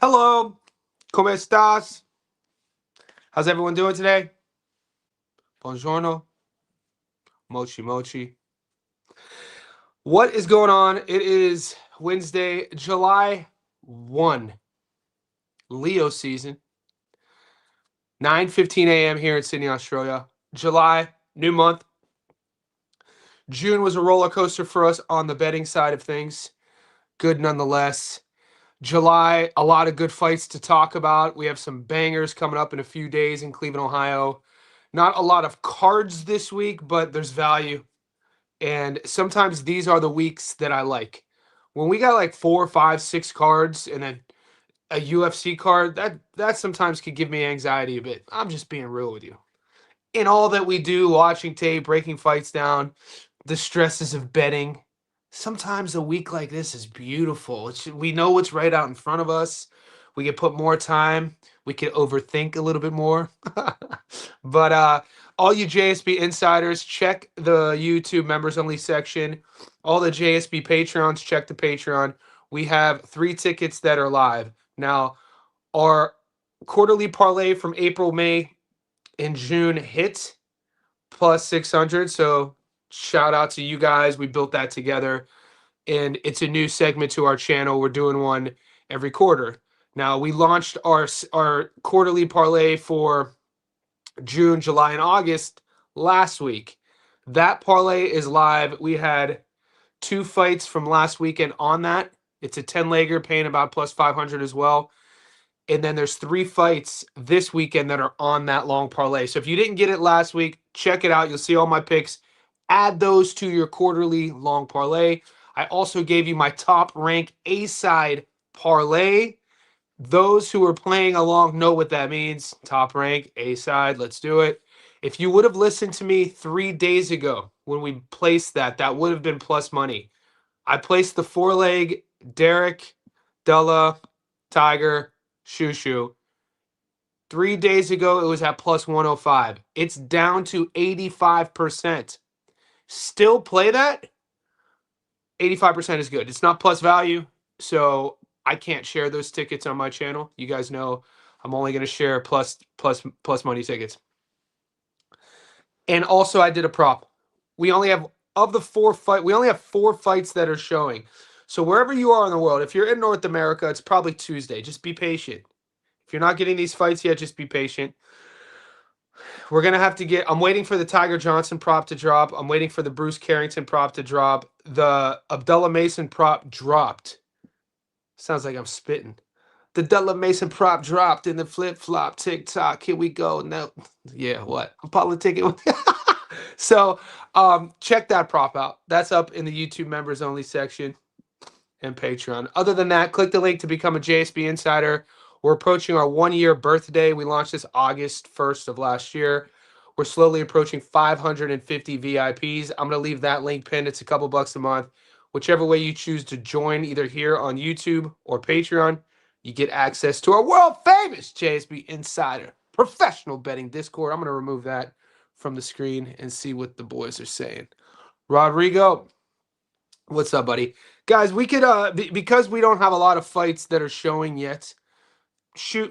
Hello, ¿cómo estás? How's everyone doing today? Buongiorno, mochi mochi. What is going on? It is Wednesday, July 1, Leo season, 9:15 a.m. here in Sydney, Australia. July, new month. June was a roller coaster for us on the betting side of things. Good nonetheless. July, a lot of good fights to talk about. We have some bangers coming up in a few days in Cleveland, Ohio. Not a lot of cards this week, but there's value. And sometimes these are the weeks that I like. When we got like 4, 5, 6 cards and then a UFC card, that sometimes could give me anxiety a bit. I'm just being real with you. In all that we do, watching tape, breaking fights down, the stresses of betting. Sometimes a week like this is beautiful. We know what's right out in front of us. We can put more time. We can overthink a little bit more. But all you JSB insiders, check the YouTube members only section. All the JSB Patreons, check the Patreon. We have 3 tickets that are live. Now, our quarterly parlay from April, May, and June hit plus 600. So shout out to you guys. We built that together. And it's a new segment to our channel. We're doing one every quarter. Now, we launched our quarterly parlay for June, July, and August last week. That parlay is live. We had 2 fights from last weekend on that. It's a 10-legger paying about plus 500 as well. And then there's 3 fights this weekend that are on that long parlay. So if you didn't get it last week, check it out. You'll see all my picks. Add those to your quarterly long parlay. I also gave you my top rank A-side parlay. Those who are playing along know what that means. Top rank, A-side, let's do it. If you would have listened to me 3 days ago when we placed that, that would have been plus money. I placed the 4-leg Derek, Della, Tiger, Shushu. 3 days ago, it was at plus 105. It's down to 85%. Still play that? 85% is good. It's not plus value, so I can't share those tickets on my channel. You guys know I'm only going to share plus money tickets. And also, I did a prop. We only have we only have 4 fights that are showing. So wherever you are in the world, if you're in North America, it's probably Tuesday. Just be patient. If you're not getting these fights yet, just be patient. We're going to have to get... I'm waiting for the Tiger Johnson prop to drop. I'm waiting for the Bruce Carrington prop to drop. The Abdullah Mason prop dropped. Sounds like I'm spitting. The Abdullah Mason prop dropped in the flip-flop TikTok. Here we go. No. Yeah, what? I'm politicking. So check that prop out. That's up in the YouTube members only section and Patreon. Other than that, click the link to become a JSB Insider. We're approaching our 1-year birthday. We launched this August 1st of last year. We're slowly approaching 550 VIPs. I'm going to leave that link pinned. It's a couple bucks a month. Whichever way you choose to join, either here on YouTube or Patreon, you get access to our world-famous JSB Insider professional betting Discord. I'm going to remove that from the screen and see what the boys are saying. Rodrigo, what's up, buddy? Guys, we could, because we don't have a lot of fights that are showing yet,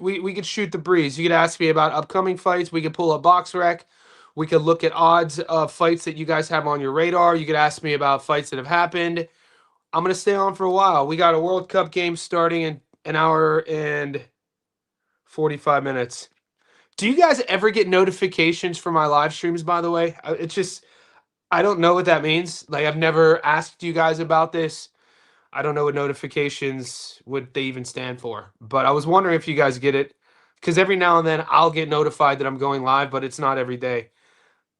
we could shoot the breeze. You could ask me about upcoming fights. We could pull a box rec. We could look at odds of fights that you guys have on your radar. You could ask me about fights that have happened. I'm going to stay on for a while. We got a World Cup game starting in an hour and 45 minutes. Do you guys ever get notifications for my live streams, by the way? It's just, I don't know what that means. Like, I've never asked you guys about this. I don't know what notifications would they even stand for. But I was wondering if you guys get it. Because every now and then I'll get notified that I'm going live, but it's not every day.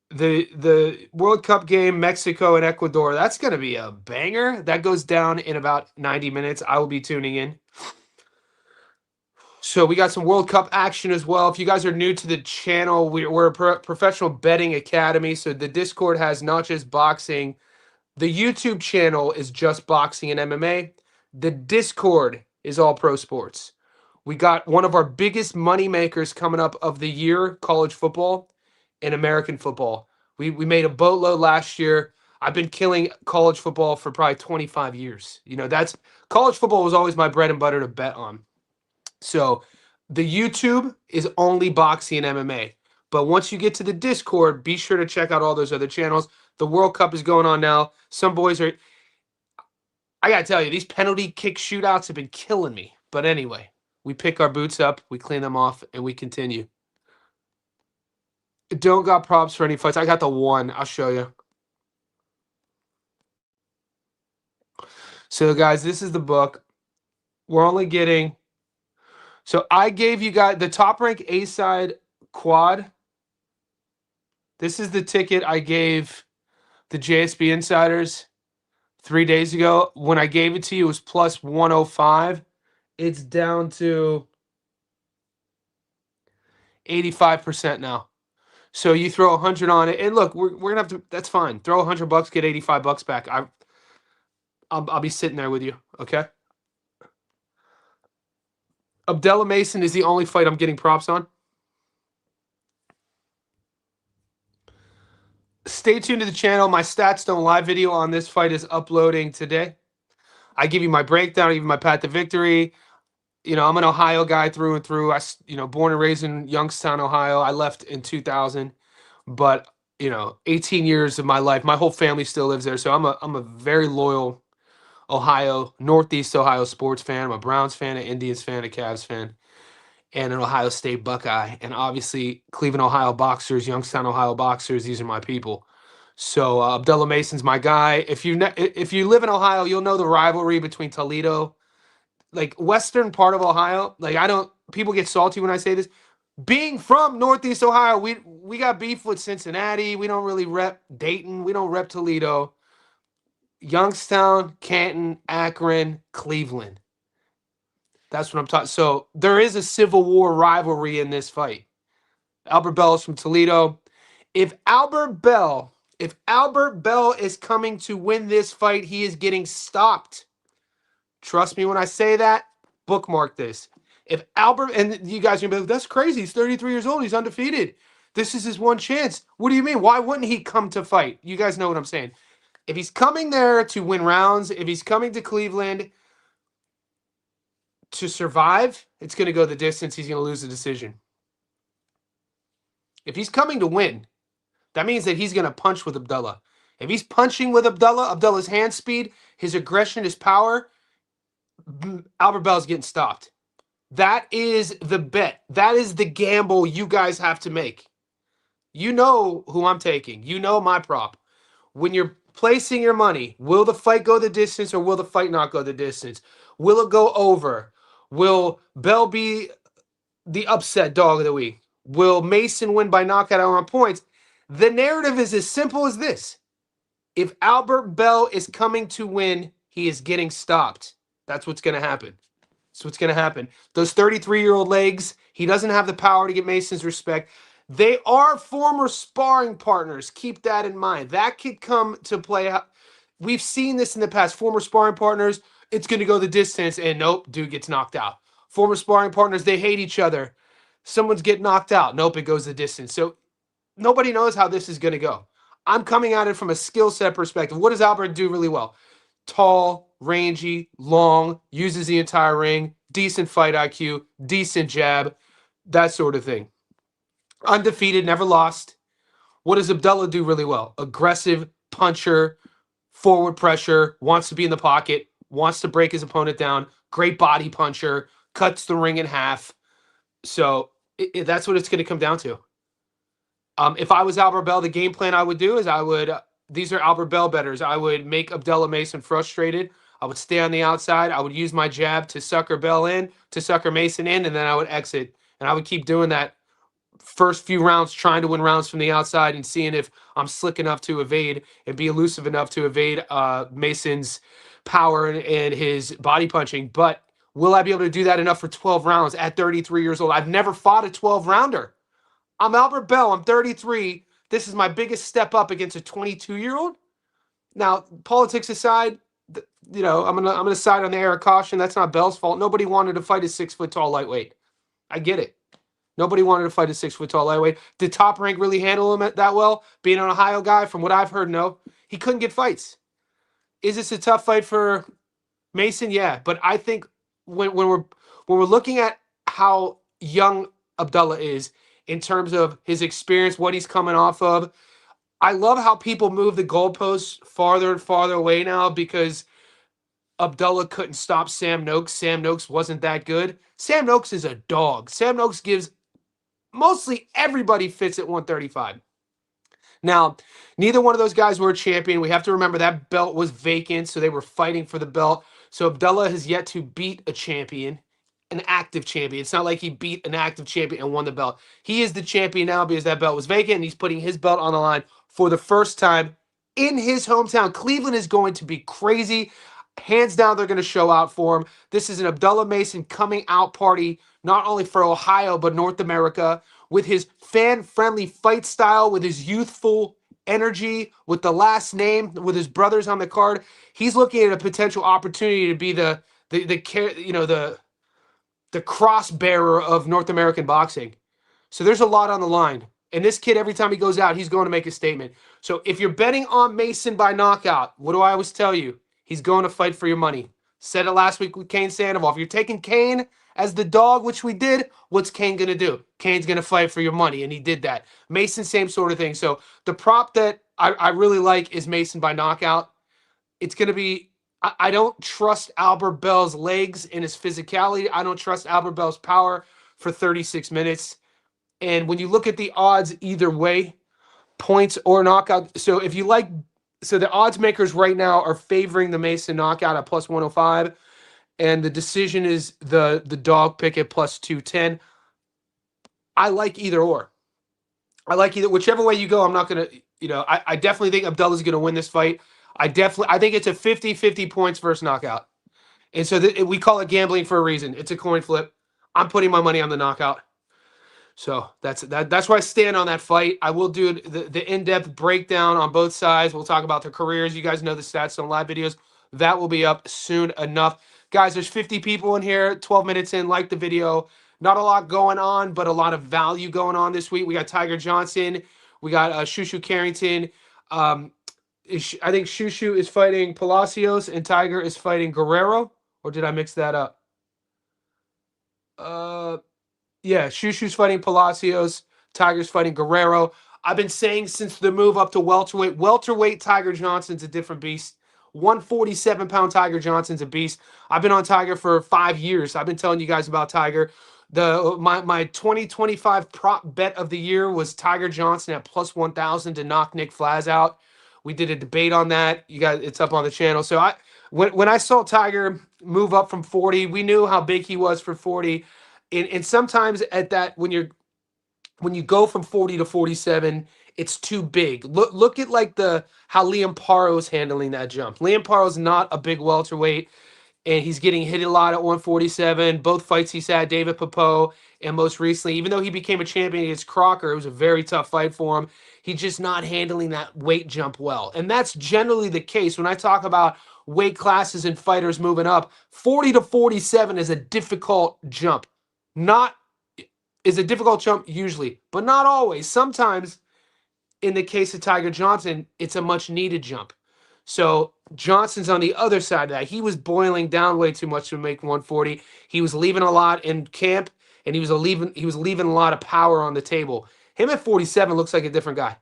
The World Cup game, Mexico and Ecuador, that's going to be a banger. That goes down in about 90 minutes. I will be tuning in. So we got some World Cup action as well. If you guys are new to the channel, we're a professional betting academy. So the Discord has not just boxing. The YouTube channel is just boxing and MMA. The Discord is all pro sports. We got one of our biggest money makers coming up of the year, college football and American football. We made a boatload last year. I've been killing college football for probably 25 years. You know, college football was always my bread and butter to bet on. So the YouTube is only boxing and MMA. But once you get to the Discord, be sure to check out all those other channels. The World Cup is going on now. Some boys are, I got to tell you, these penalty kick shootouts have been killing me. But anyway, we pick our boots up, we clean them off, and we continue. Don't got props for any fights. I got the one. I'll show you. So, guys, this is the book. We're only getting. So, I gave you guys the top rank A side quad. This is the ticket I gave the JSB Insiders 3 days ago. When I gave it to you, it was plus 105. It's down to 85% now. So you throw 100 on it, and look, we're gonna have to. That's fine. Throw $100, get $85 back. I'll be sitting there with you. Okay. Abdullah Mason is the only fight I'm getting props on. Stay tuned to the channel. My Stats Don't Lie video on this fight is uploading today. I give you my breakdown, I give you my path to victory. You know, I'm an Ohio guy through and through. Born and raised in Youngstown, Ohio. I left in 2000, but 18 years of my life, my whole family still lives there. So I'm a very loyal Ohio, Northeast Ohio sports fan. I'm a Browns fan, an Indians fan, a Cavs fan, and an Ohio State Buckeye. And obviously, Cleveland, Ohio Boxers, Youngstown, Ohio Boxers. These are my people. So Abdullah Mason's my guy. If you live in Ohio, you'll know the rivalry between Toledo, like western part of Ohio. Like people get salty when I say this. Being from Northeast Ohio, we got beef with Cincinnati. We don't really rep Dayton. We don't rep Toledo. Youngstown, Canton, Akron, Cleveland. That's what I'm talking. So there is a Civil War rivalry in this fight. Albert Bell is from Toledo. If Albert Bell is coming to win this fight, he is getting stopped. Trust me when I say that. Bookmark this. If Albert, and you guys are going to be like, that's crazy. He's 33 years old. He's undefeated. This is his one chance. What do you mean? Why wouldn't he come to fight? You guys know what I'm saying. If he's coming there to win rounds, if he's coming to Cleveland to survive, it's going to go the distance. He's going to lose the decision. If he's coming to win, that means that he's going to punch with Abdullah. If he's punching with Abdullah's hand speed, his aggression, his power, Albert Bell's getting stopped. That is the bet. That is the gamble you guys have to make. You know who I'm taking. You know my prop. When you're placing your money, will the fight go the distance or will the fight not go the distance? Will it go over? Will Bell be the upset dog of the week? Will Mason win by knockout or on points? The narrative is as simple as this. If Albert Bell is coming to win, he is getting stopped. That's what's going to happen. That's what's going to happen. Those 33-year-old legs, he doesn't have the power to get Mason's respect. They are former sparring partners. Keep that in mind. That could come to play. We've seen this in the past. Former sparring partners, it's going to go the distance, and nope, dude gets knocked out. Former sparring partners, they hate each other. Someone's getting knocked out. Nope, it goes the distance. So nobody knows how this is going to go. I'm coming at it from a skill set perspective. What does Albert do really well? Tall, rangy, long, uses the entire ring, decent fight IQ, decent jab, that sort of thing. Undefeated, never lost. What does Abdullah do really well? Aggressive, puncher, forward pressure, wants to be in the pocket, wants to break his opponent down, great body puncher, cuts the ring in half. So that's what it's going to come down to. If I was Albert Bell, the game plan I would do is these are Albert Bell bettors. I would make Abdullah Mason frustrated. I would stay on the outside. I would use my jab to sucker Bell in, to sucker Mason in, and then I would exit. And I would keep doing that first few rounds, trying to win rounds from the outside and seeing if I'm slick enough to evade and be elusive enough to evade Mason's power and his body punching. But will I be able to do that enough for 12 rounds at 33 years old? I've never fought a 12-rounder. I'm Albert Bell. I'm 33. This is my biggest step up against a 22-year-old. Now, politics aside, I'm gonna side on the air of caution. That's not Bell's fault. Nobody wanted to fight a 6-foot-tall lightweight. I get it. Nobody wanted to fight a 6-foot-tall lightweight. Did Top Rank really handle him that well? Being an Ohio guy, from what I've heard, no. He couldn't get fights. Is this a tough fight for Mason? Yeah, but I think when we're looking at how young Abdullah is in terms of his experience, what he's coming off of. I love how people move the goalposts farther and farther away now because Abdullah couldn't stop Sam Noakes. Sam Noakes wasn't that good. Sam Noakes is a dog. Sam Noakes gives mostly everybody fits at 135. Now, neither one of those guys were a champion. We have to remember that belt was vacant, so they were fighting for the belt. So Abdullah has yet to beat a champion, an active champion. It's not like he beat an active champion and won the belt. He is the champion now because that belt was vacant, and he's putting his belt on the line for the first time in his hometown. Cleveland is going to be crazy. Hands down, they're going to show out for him. This is an Abdullah Mason coming out party, not only for Ohio, but North America, with his fan-friendly fight style, with his youthful energy, with the last name, with his brothers on the card. He's looking at a potential opportunity to be the cross bearer of North American boxing. So there's a lot on the line. And this kid, every time he goes out, he's going to make a statement. So if you're betting on Mason by knockout, what do I always tell you? He's going to fight for your money. Said it last week with Kane Sandoval. If you're taking Kane as the dog, which we did, what's Kane going to do? Kane's going to fight for your money, and he did that. Mason, same sort of thing. So the prop that I really like is Mason by knockout. It's going to be, I don't trust Albert Bell's legs and his physicality. I don't trust Albert Bell's power for 36 minutes. And when you look at the odds either way, points or knockout. So if you like, so the odds makers right now are favoring the Mason knockout at plus 105. And the decision is the dog pick at plus 210. I like either or. I like either, whichever way you go. I'm not going to, I definitely think Abdullah's going to win this fight. I think it's a 50-50 points versus knockout. And so we call it gambling for a reason. It's a coin flip. I'm putting my money on the knockout. So that's where I stand on that fight. I will do the in-depth breakdown on both sides. We'll talk about their careers. You guys know the stats on live videos. That will be up soon enough. Guys, there's 50 people in here, 12 minutes in. Like the video. Not a lot going on, but a lot of value going on this week. We got Tiger Johnson. We got Shushu Carrington. I think Shushu is fighting Palacios and Tiger is fighting Guerrero. Or did I mix that up? Yeah, Shushu's fighting Palacios. Tiger's fighting Guerrero. I've been saying since the move up to welterweight Tiger Johnson's a different beast. 147-pound Tiger Johnson's a beast. I've been on Tiger for 5 years. I've been telling you guys about Tiger. My 2025 prop bet of the year was Tiger Johnson at plus 1,000 to knock Nick Flaz out. We did a debate on that. You guys, it's up on the channel. So when I saw Tiger move up from 40, we knew how big he was for 40. And sometimes at that, when you go from 40 to 47, it's too big. Look at like how Liam Paro is handling that jump. Liam Paro's not a big welterweight, and he's getting hit a lot at 147. Both fights he's had, David Papeau, and most recently, even though he became a champion against Crocker, it was a very tough fight for him. He's just not handling that weight jump well. And that's generally the case. When I talk about weight classes and fighters moving up, 40 to 47 is a difficult jump. Is a difficult jump usually, but not always. Sometimes, in the case of Tiger Johnson, it's a much needed jump. So Johnson's on the other side of that. He was boiling down way too much to make 140. He was leaving a lot in camp, and he was leaving a lot of power on the table. Him at 47 looks like a different guy.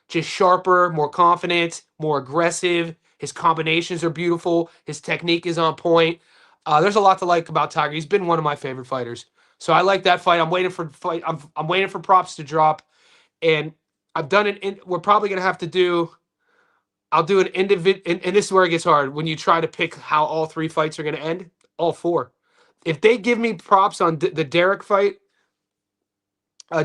Just sharper, more confident, more aggressive. His combinations are beautiful. His technique is on point. There's a lot to like about Tiger. He's been one of my favorite fighters. So I like that fight. I'm waiting for I'm waiting for props to drop, and I've done it. We're probably gonna have to do. I'll do an individual, and this is where it gets hard when you try to pick how all 3 fights are gonna end. All 4. If they give me props on the Derek fight,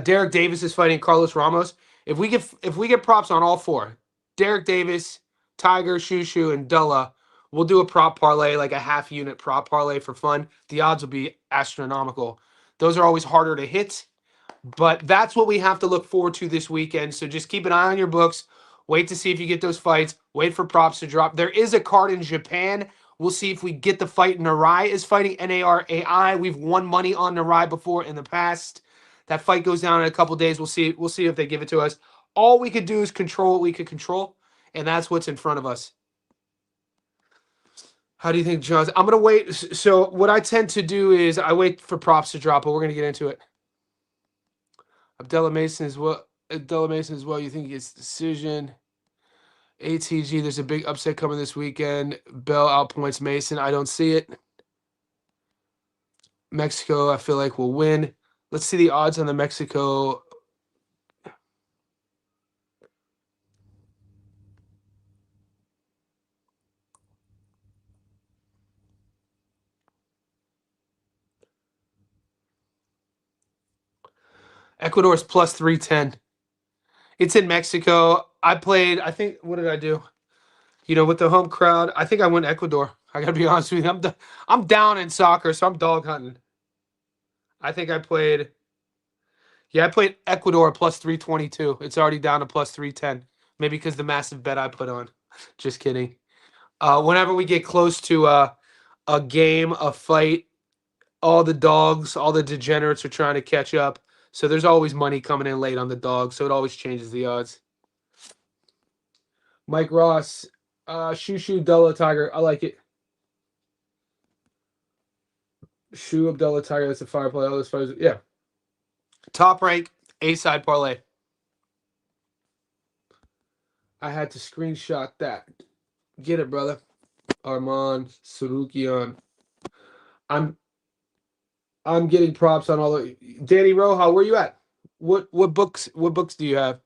Derek Davis is fighting Carlos Ramos. If we get props on all 4, Derek Davis, Tiger, Shushu, and Dulla, we'll do a prop parlay, like a half-unit prop parlay for fun. The odds will be astronomical. Those are always harder to hit, but that's what we have to look forward to this weekend. So just keep an eye on your books. Wait to see if you get those fights. Wait for props to drop. There is a card in Japan. We'll see if we get the fight. Narai is fighting Narai. We've won money on Narai before in the past. That fight goes down in a couple days. We'll see if they give it to us. All we could do is control what we could control, and that's what's in front of us. How do you think John's? I'm gonna wait. So what I tend to do is I wait for props to drop, but we're gonna get into it. Abdullah Mason is what? Abdullah Mason as well. You think he gets decision? ATG. There's a big upset coming this weekend. Bell outpoints Mason. I don't see it. Mexico, I feel like will win. Let's see the odds on the Mexico. Ecuador's plus 310. It's in Mexico. I played, I think, what did I do? With the home crowd, I think I went Ecuador. I got to be honest with you. I'm down in soccer, so I'm dog hunting. I think I played, I played Ecuador plus 322. It's already down to plus 310. Maybe because the massive bet I put on. Just kidding. Whenever we get close to a game, a fight, all the dogs, all the degenerates are trying to catch up. So there's always money coming in late on the dogs. So it always changes the odds. Mike Ross, Shushu Della Tiger. I like it. Shu Abdullah Tiger. That's a fire play. All those fires. Yeah. Top rank, A-side parlay. I had to screenshot that. Get it, brother. Armand Sarukian. I'm getting props on all the Danny Roja. Where you at? What books do you have?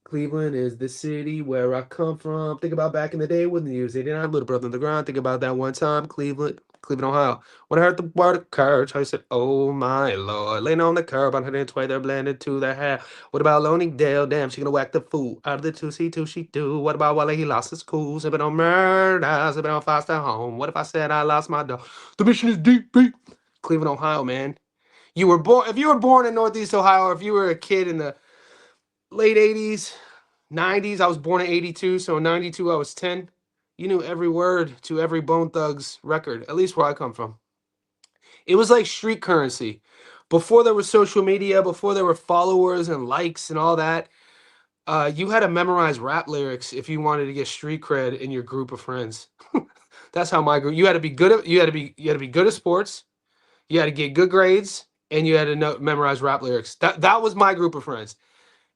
Cleveland is the city where I come from. Think about back in the day when the news 89, little brother on the ground. Think about that one time, Cleveland, Ohio. When I heard the word of courage, I said, oh my lord. Laying on the curb, 120, they're blended to their hair. What about Loning Dale? Damn, she gonna whack the fool out of the 2C2 she do. What about Wally? He lost his cool. Sipping on murder, sipping on foster home. What if I said I lost my dog? The mission is deep, deep. Cleveland, Ohio, man. If you were born in Northeast Ohio, or if you were a kid in the late 80s, 90s. I was born in 82, so in 92 I was 10. You knew every word to every Bone Thugs record, at least where I come from. It was like street currency. Before there was social media, before there were followers and likes and all that, you had to memorize rap lyrics if you wanted to get street cred in your group of friends. That's how my group. You had to be good at good at sports. You had to get good grades, and you had to memorize rap lyrics. That was my group of friends.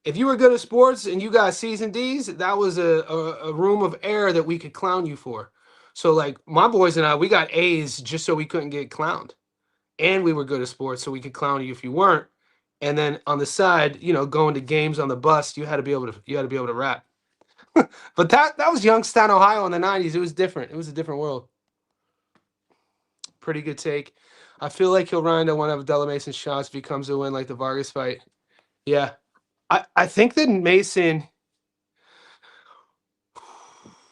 If you were good at sports and you got C's and D's, that was a room of air that we could clown you for. So like my boys and I, we got A's just so we couldn't get clowned. And we were good at sports, so we could clown you if you weren't. And then on the side, going to games on the bus, you had to be able to rap. But that was Youngstown, Ohio in the 90s. It was different. It was a different world. Pretty good take. I feel like he'll run into one of Della Mason's shots if he comes to win like the Vargas fight. Yeah. I think that Mason,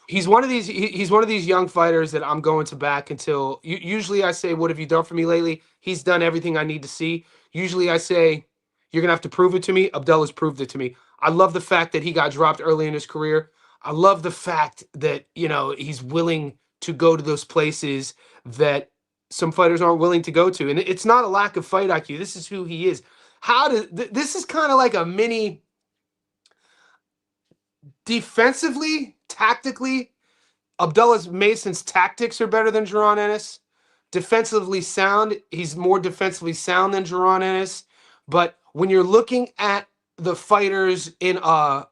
he's one of these young fighters that I'm going to back until usually I say, what have you done for me lately? He's done everything I need to see. Usually I say, you're gonna have to prove it to me. Abdullah's proved it to me. I love the fact that he got dropped early in his career. I love the fact that he's willing to go to those places that some fighters aren't willing to go to. And it's not a lack of fight IQ. This is who he is. This is kind of like a mini defensively, tactically. Abdullah Mason's tactics are better than Jaron Ennis. Defensively sound, he's more defensively sound than Jaron Ennis. But when you're looking at the fighters in a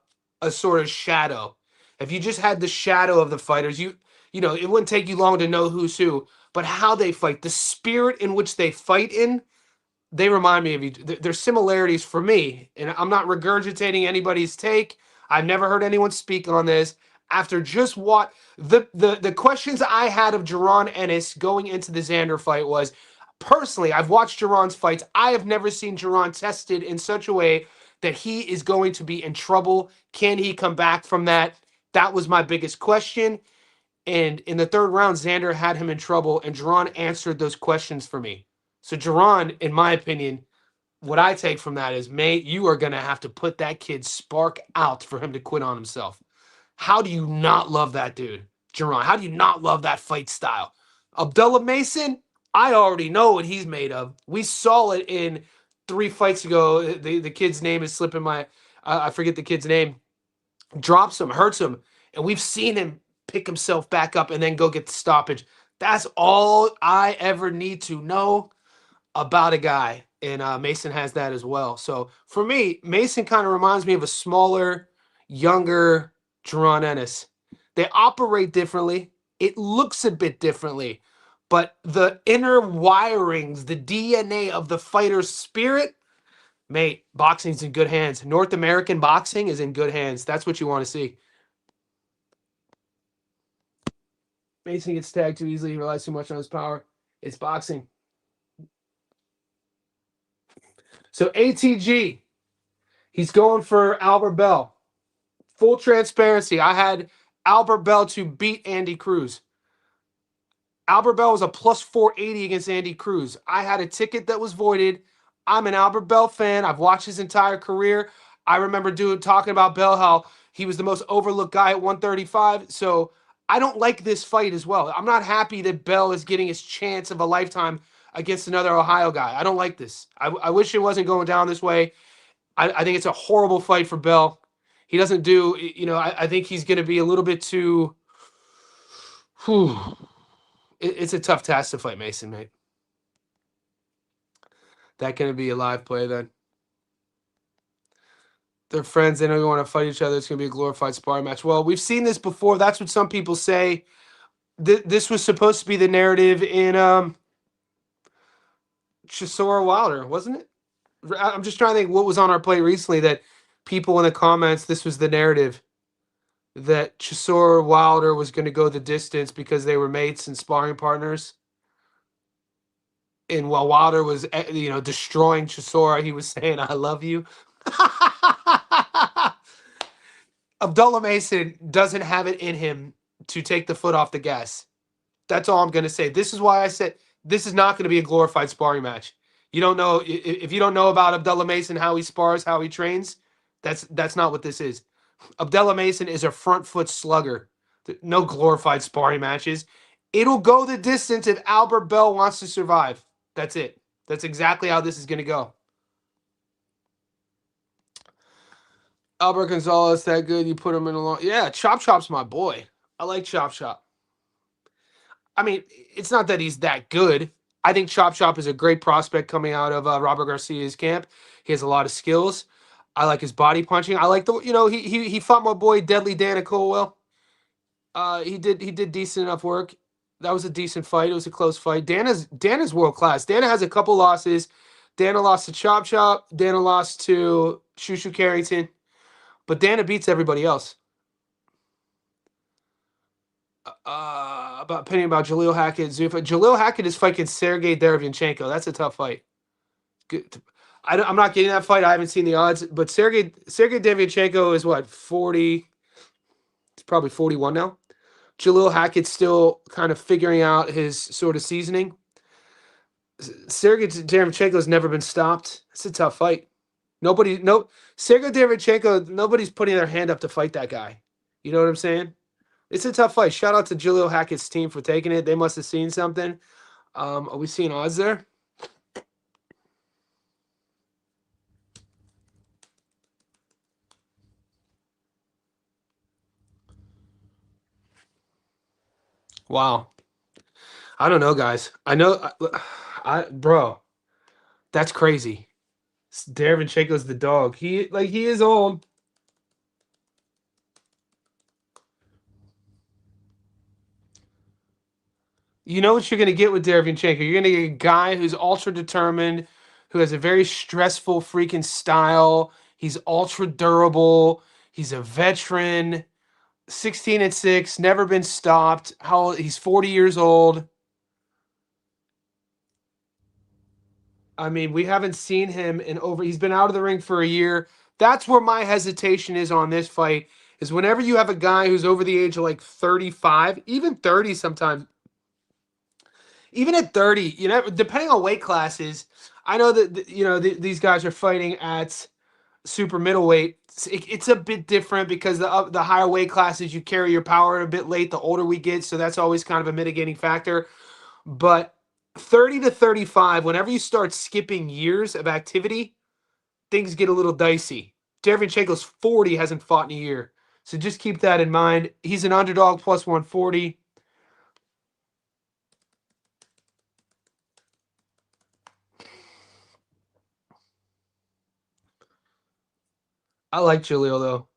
sort of shadow, if you just had the shadow of the fighters, it wouldn't take you long to know who's who. But how they fight, the spirit in which they fight in, they remind me of each. There's similarities for me, and I'm not regurgitating anybody's take. I've never heard anyone speak on this. After just what the questions I had of Jaron Ennis going into the Xander fight was, personally, I've watched Jaron's fights. I have never seen Jaron tested in such a way that he is going to be in trouble. Can he come back from that? That was my biggest question. And in the third round, Xander had him in trouble, and Jaron answered those questions for me. So Jaron, in my opinion, what I take from that is, mate, you are going to have to put that kid's spark out for him to quit on himself. How do you not love that dude, Jaron? How do you not love that fight style? Abdullah Mason, I already know what he's made of. We saw it in 3 fights ago. The kid's name is slipping my, I forget the kid's name. Drops him, hurts him. And we've seen him pick himself back up, and then go get the stoppage. That's all I ever need to know about a guy. And Mason has that as well. So for me, Mason kind of reminds me of a smaller, younger Jaron Ennis. They operate differently. It looks a bit differently. But the inner wirings, the DNA of the fighter's spirit, mate, boxing's in good hands. North American boxing is in good hands. That's what you want to see. Mason gets tagged too easily. He relies too much on his power. It's boxing. So ATG, he's going for Albert Bell. Full transparency, I had Albert Bell to beat Andy Cruz. Albert Bell was a plus 480 against Andy Cruz. I had a ticket that was voided. I'm an Albert Bell fan. I've watched his entire career. I remember talking about Bell, how he was the most overlooked guy at 135. So I don't like this fight as well. I'm not happy that Bell is getting his chance of a lifetime against another Ohio guy. I don't like this. I wish it wasn't going down this way. I think it's a horrible fight for Bell. He doesn't do, I think he's going to be a little bit too, it's a tough task to fight Mason, mate. That going to be a live play then. They're friends. They know they want to fight each other. It's going to be a glorified sparring match. Well, we've seen this before. That's what some people say. This was supposed to be the narrative in Chisora Wilder, wasn't it? I'm just trying to think what was on our plate recently that people in the comments, this was the narrative, that Chisora Wilder was going to go the distance because they were mates and sparring partners. And while Wilder was, destroying Chisora, he was saying, "I love you." Abdullah Mason doesn't have it in him to take the foot off the gas. That's all I'm going to say. This is why I said this is not going to be a glorified sparring match. You don't know, if you don't know about Abdullah Mason, how he spars, how he trains, that's not what this is. Abdullah Mason is a front foot slugger. No glorified sparring matches. It'll go the distance if Albert Bell wants to survive. That's it. That's exactly how this is going to go. Albert Gonzalez, that good? You put him in a long... Yeah, Chop Chop's my boy. I like Chop Chop. I mean, it's not that he's that good. I think Chop Chop is a great prospect coming out of Robert Garcia's camp. He has a lot of skills. I like his body punching. I like he fought my boy Deadly Dana Colwell. He did decent enough work. That was a decent fight. It was a close fight. Dana's world class. Dana has a couple losses. Dana lost to Chop Chop. Dana lost to Shushu Carrington. But Dana beats everybody else. Opinion about Jaleel Hackett, Zuffa. Jaleel Hackett is fighting Sergey Derevyanchenko. That's a tough fight. Good. I'm not getting that fight. I haven't seen the odds. But Sergey Derevyanchenko is what, 40? It's probably 41 now. Jaleel Hackett's still kind of figuring out his sort of seasoning. Sergey Derevyanchenko has never been stopped. It's a tough fight. Sergey Derevyanchenko, nobody's putting their hand up to fight that guy. You know what I'm saying? It's a tough fight. Shout out to Jaleel Hackett's team for taking it. They must have seen something. Are we seeing odds there? Wow. I don't know, guys. I know, bro, that's crazy. Derevyanchenko's the dog. He is old. You know what you're going to get with Derevyanchenko. You're going to get a guy who's ultra determined, who has a very stressful freaking style. He's ultra durable. He's a veteran. 16-6, never been stopped. He's 40 years old. I mean, we haven't seen him he's been out of the ring for a year. That's where my hesitation is on this fight, is whenever you have a guy who's over the age of like 35, even 30 sometimes, even at 30, depending on weight classes, I know that, these guys are fighting at super middleweight. It's a bit different because the higher weight classes, you carry your power a bit late the older we get, so that's always kind of a mitigating factor. But 30 to 35, whenever you start skipping years of activity, things get a little dicey. Derevyanchenko's 40, hasn't fought in a year. So just keep that in mind. He's an underdog plus 140. I like Jaleel though.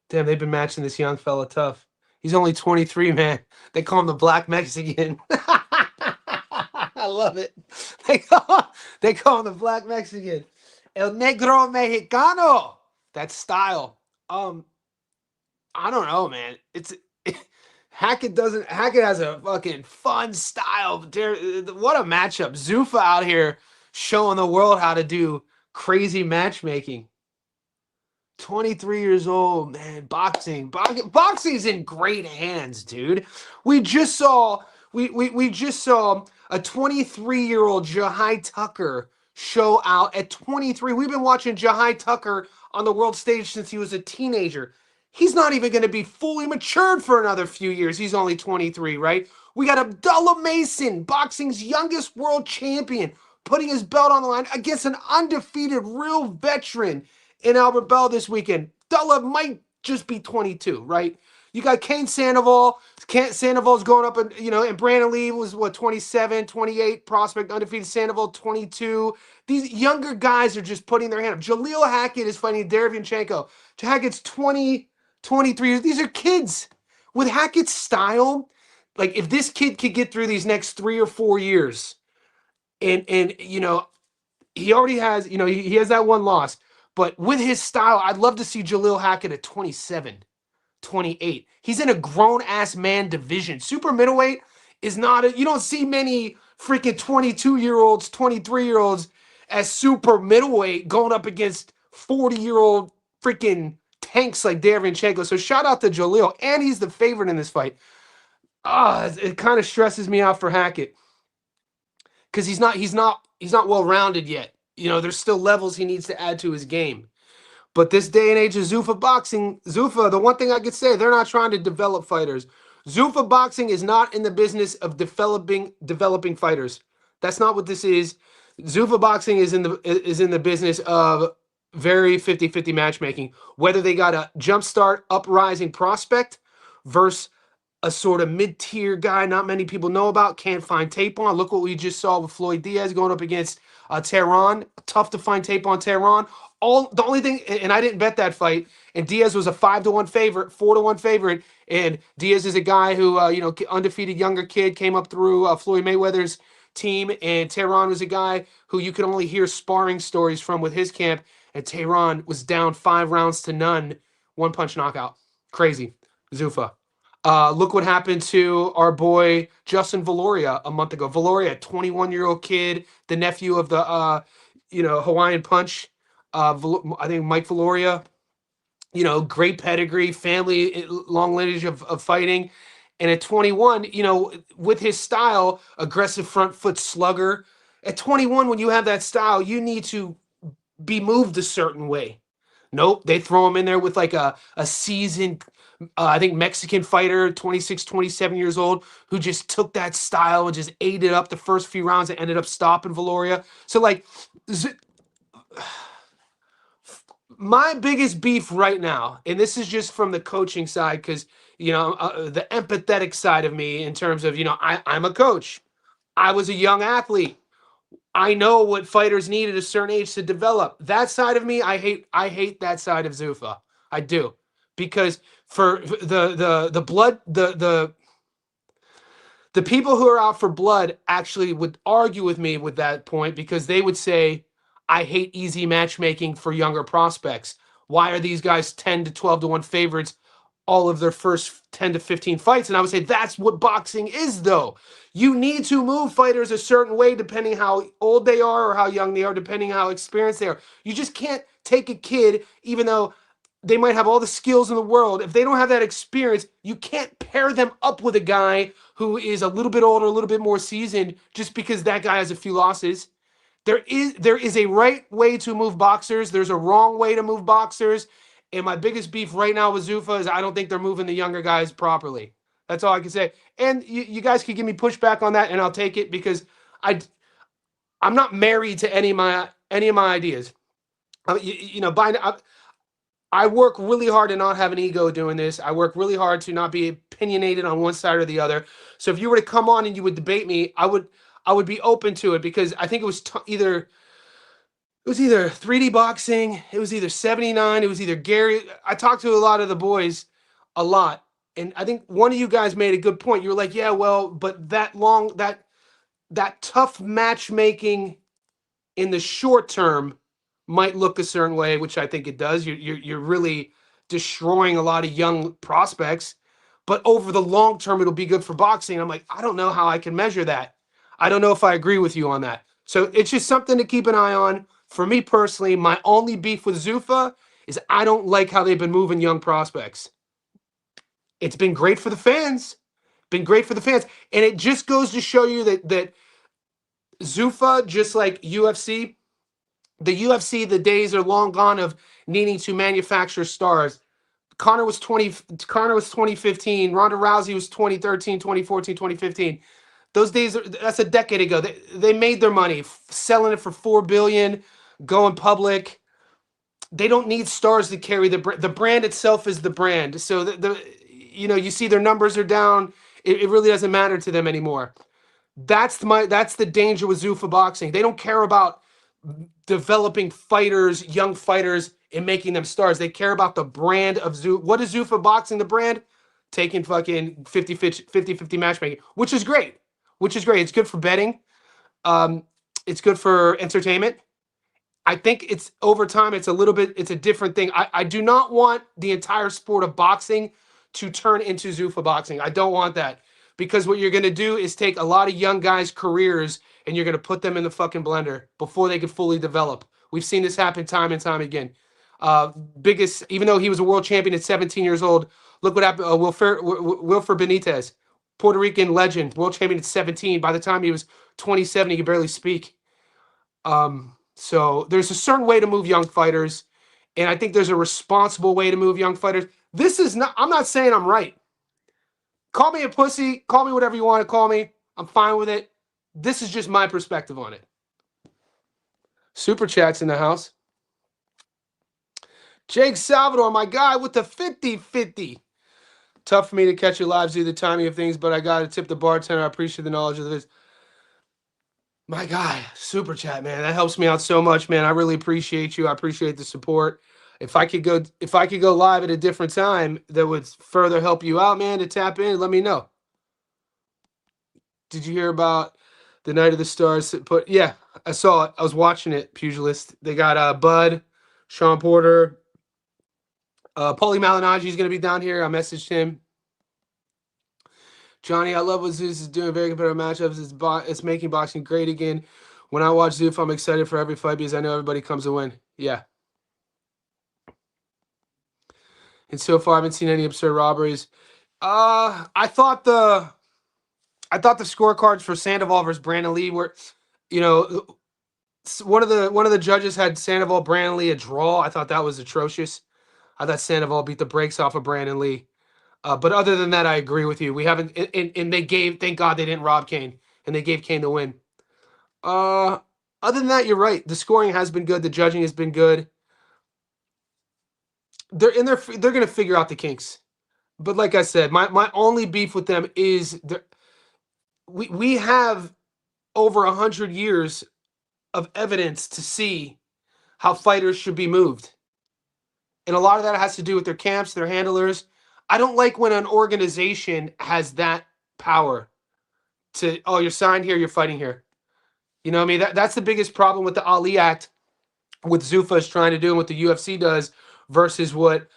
Damn, they've been matching this young fella tough. He's only 23, man. They call him the Black Mexican. I love it. They call him the Black Mexican. El Negro Mexicano. That style. I don't know, man. Hackett has a fucking fun style. What a matchup. Zuffa out here showing the world how to do crazy matchmaking. 23 years old, man. Boxing's in great hands, dude. We just saw we just saw a 23-year-old Jahai Tucker show out at 23. We've been watching Jahai Tucker on the world stage since he was a teenager. He's not even going to be fully matured for another few years. He's only 23, right? We got Abdullah Mason, boxing's youngest world champion, putting his belt on the line against an undefeated real veteran in Albert Bell this weekend. Abdullah might just be 22, right? You got Kane Sandoval. Sandoval's going up, and Brandon Lee was, 27, 28, prospect, undefeated. Sandoval, 22. These younger guys are just putting their hand up. Jaleel Hackett is fighting Derevyanchenko. Hackett's 20, 23 years. These are kids. With Hackett's style, like if this kid could get through these next 3 or 4 years, and he already has, he has that one loss. But with his style, I'd love to see Jaleel Hackett at 27, 28. He's in a grown-ass man division. Super middleweight is not you don't see many freaking 22-year-olds, 23-year-olds as super middleweight going up against 40-year-old freaking tanks like Derevyanchenko. So shout out to Jaleel, and he's the favorite in this fight. It kind of stresses me out for Hackett because he's not well-rounded yet. There's still levels he needs to add to his game. But this day and age of Zuffa boxing, the one thing I could say, they're not trying to develop fighters. Zuffa boxing is not in the business of developing fighters. That's not what this is. Zuffa boxing is in the business of very 50-50 matchmaking. Whether they got a jumpstart uprising prospect versus a sort of mid-tier guy not many people know about, can't find tape on. Look what we just saw with Floyd Diaz going up against Tehran. Tough to find tape on Tehran. The only thing, and I didn't bet that fight, and Diaz was a 5-1 favorite, 4-1 favorite, and Diaz is a guy who, undefeated younger kid, came up through Floyd Mayweather's team, and Tehran was a guy who you can only hear sparring stories from with his camp, and Tehran was down 5 rounds to none, one-punch knockout. Crazy. Zuffa. Look what happened to our boy Justin Valoria a month ago. Valoria, 21-year-old kid, the nephew of the Hawaiian Punch. I think Mike Valoria, great pedigree, family, long lineage of fighting. And at 21, with his style, aggressive front foot slugger. At 21, when you have that style, you need to be moved a certain way. Nope, they throw him in there with like a seasoned, I think Mexican fighter, 26, 27 years old, who just took that style and just ate it up the first few rounds and ended up stopping Valoria. So like, my biggest beef right now, and this is just from the coaching side, because the empathetic side of me in terms of I'm a coach. I was a young athlete. I know what fighters need at a certain age to develop. That side of me, I hate that side of Zuffa. I do. Because for the blood, the people who are out for blood actually would argue with me with that point, because they would say, I hate easy matchmaking for younger prospects. Why are these guys 10 to 12 to 1 favorites all of their first 10 to 15 fights? And I would say that's what boxing is, though. You need to move fighters a certain way depending how old they are or how young they are, depending how experienced they are. You just can't take a kid, even though they might have all the skills in the world. If they don't have that experience, you can't pair them up with a guy who is a little bit older, a little bit more seasoned, just because that guy has a few losses. There is a right way to move boxers. There's a wrong way to move boxers. And my biggest beef right now with Zuffa is I don't think they're moving the younger guys properly. That's all I can say. And you guys can give me pushback on that, and I'll take it, because I'm not married to any of my ideas. I work really hard to not have an ego doing this. I work really hard to not be opinionated on one side or the other. So if you were to come on and you would debate me, I would be open to it because I think it was either 3D boxing, it was either 79, it was either Gary. I talked to a lot of the boys a lot, and I think one of you guys made a good point. You were like, "Yeah, well, but that tough matchmaking in the short term might look a certain way," which I think it does. You're really destroying a lot of young prospects, but over the long term, it'll be good for boxing. I'm like, I don't know how I can measure that. I don't know if I agree with you on that. So it's just something to keep an eye on. For me personally, my only beef with Zuffa is I don't like how they've been moving young prospects. It's been great for the fans, and it just goes to show you that Zuffa, just like UFC, the UFC, the days are long gone of needing to manufacture stars. Connor was 2015, Ronda Rousey was 2013, 2014, 2015. Those days, that's a decade ago. They made their money selling it for $4 billion, going public. They don't need stars to carry the brand itself is the brand. So you see their numbers are down. It really doesn't matter to them anymore. That's the danger with Zuffa boxing. They don't care about developing fighters, young fighters, and making them stars. They care about the brand of Zuffa. What is Zuffa boxing? The brand? Taking fucking 50-50 matchmaking, which is great. It's good for betting. It's good for entertainment. I think it's over time, it's a different thing. I do not want the entire sport of boxing to turn into Zuffa boxing. I don't want that. Because what you're going to do is take a lot of young guys' careers and you're going to put them in the fucking blender before they can fully develop. We've seen this happen time and time again. Even though he was a world champion at 17 years old, look what happened. Wilfer Benitez, Puerto Rican legend, world champion at 17. By the time he was 27, he could barely speak. So there's a certain way to move young fighters, and I think there's a responsible way to move young fighters. I'm not saying I'm right. Call me a pussy, call me whatever you want to call me. I'm fine with it. This is just my perspective on it. Super Chat's in the house. Jake Salvador, my guy, with the 50-50. Tough for me to catch you live due to the timing of things, but I got to tip the bartender. I appreciate the knowledge of this. My guy, Super Chat, man. That helps me out so much, man. I really appreciate you. I appreciate the support. If I could go live at a different time that would further help you out, man, to tap in, let me know. Did you hear about the Night of the Stars? Yeah, I saw it. I was watching it, Pugilist. They got Bud, Sean Porter, Paulie Malignaggi is going to be down here. I messaged him. Johnny, I love what Zeus is doing. Very competitive matchups. It's making boxing great again. When I watch Zeus, I'm excited for every fight because I know everybody comes to win. Yeah. And so far, I haven't seen any absurd robberies. I thought the scorecards for Sandoval versus Brandon Lee were, one of the judges had Sandoval Brandon Lee a draw. I thought that was atrocious. I thought Sandoval beat the brakes off of Brandon Lee. But other than that, I agree with you. We haven't, and thank God they didn't rob Kane, and they gave Kane the win. Other than that, you're right. The scoring has been good. The judging has been good. They're going to figure out the kinks. But like I said, my only beef with them is we have over 100 years of evidence to see how fighters should be moved. And a lot of that has to do with their camps, their handlers. I don't like when an organization has that power to, oh, you're signed here, you're fighting here. You know what I mean? That's the biggest problem with the Ali Act, what Zuffa is trying to do and what the UFC does versus what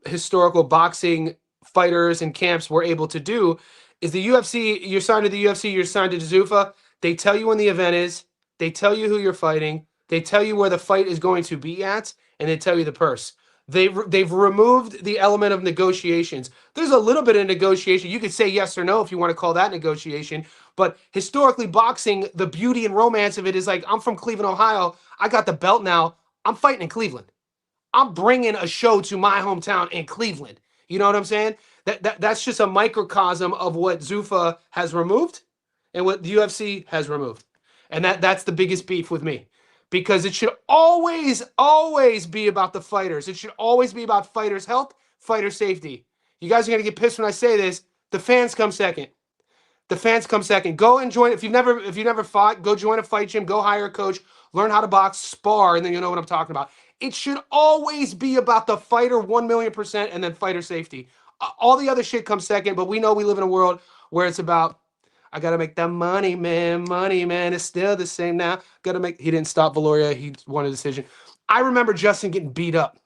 historical boxing fighters and camps were able to do is the UFC, you're signed to the UFC, you're signed to Zuffa. They tell you when the event is. They tell you who you're fighting. They tell you where the fight is going to be at, and they tell you the purse. They've removed the element of negotiations. There's a little bit of negotiation. You could say yes or no if you want to call that negotiation. But historically, boxing, the beauty and romance of it is like, I'm from Cleveland, Ohio. I got the belt now. I'm fighting in Cleveland. I'm bringing a show to my hometown in Cleveland. You know what I'm saying? That's just a microcosm of what Zuffa has removed and what the UFC has removed. And that's the biggest beef with me. because it should always be about the fighters. It should always be about fighters' health, fighter safety. You guys are going to get pissed when I say this. The fans come second. The fans come second. Go and join. If you've never fought, go join a fight gym. Go hire a coach. Learn how to box, spar, and then you'll know what I'm talking about. It should always be about the fighter 1,000,000%, and then fighter safety. All the other shit comes second, but we know we live in a world where it's about, I got to make that money, man. Money, man. It's still the same now. Got to make. He didn't stop Valoria. He won a decision. I remember Justin getting beat up.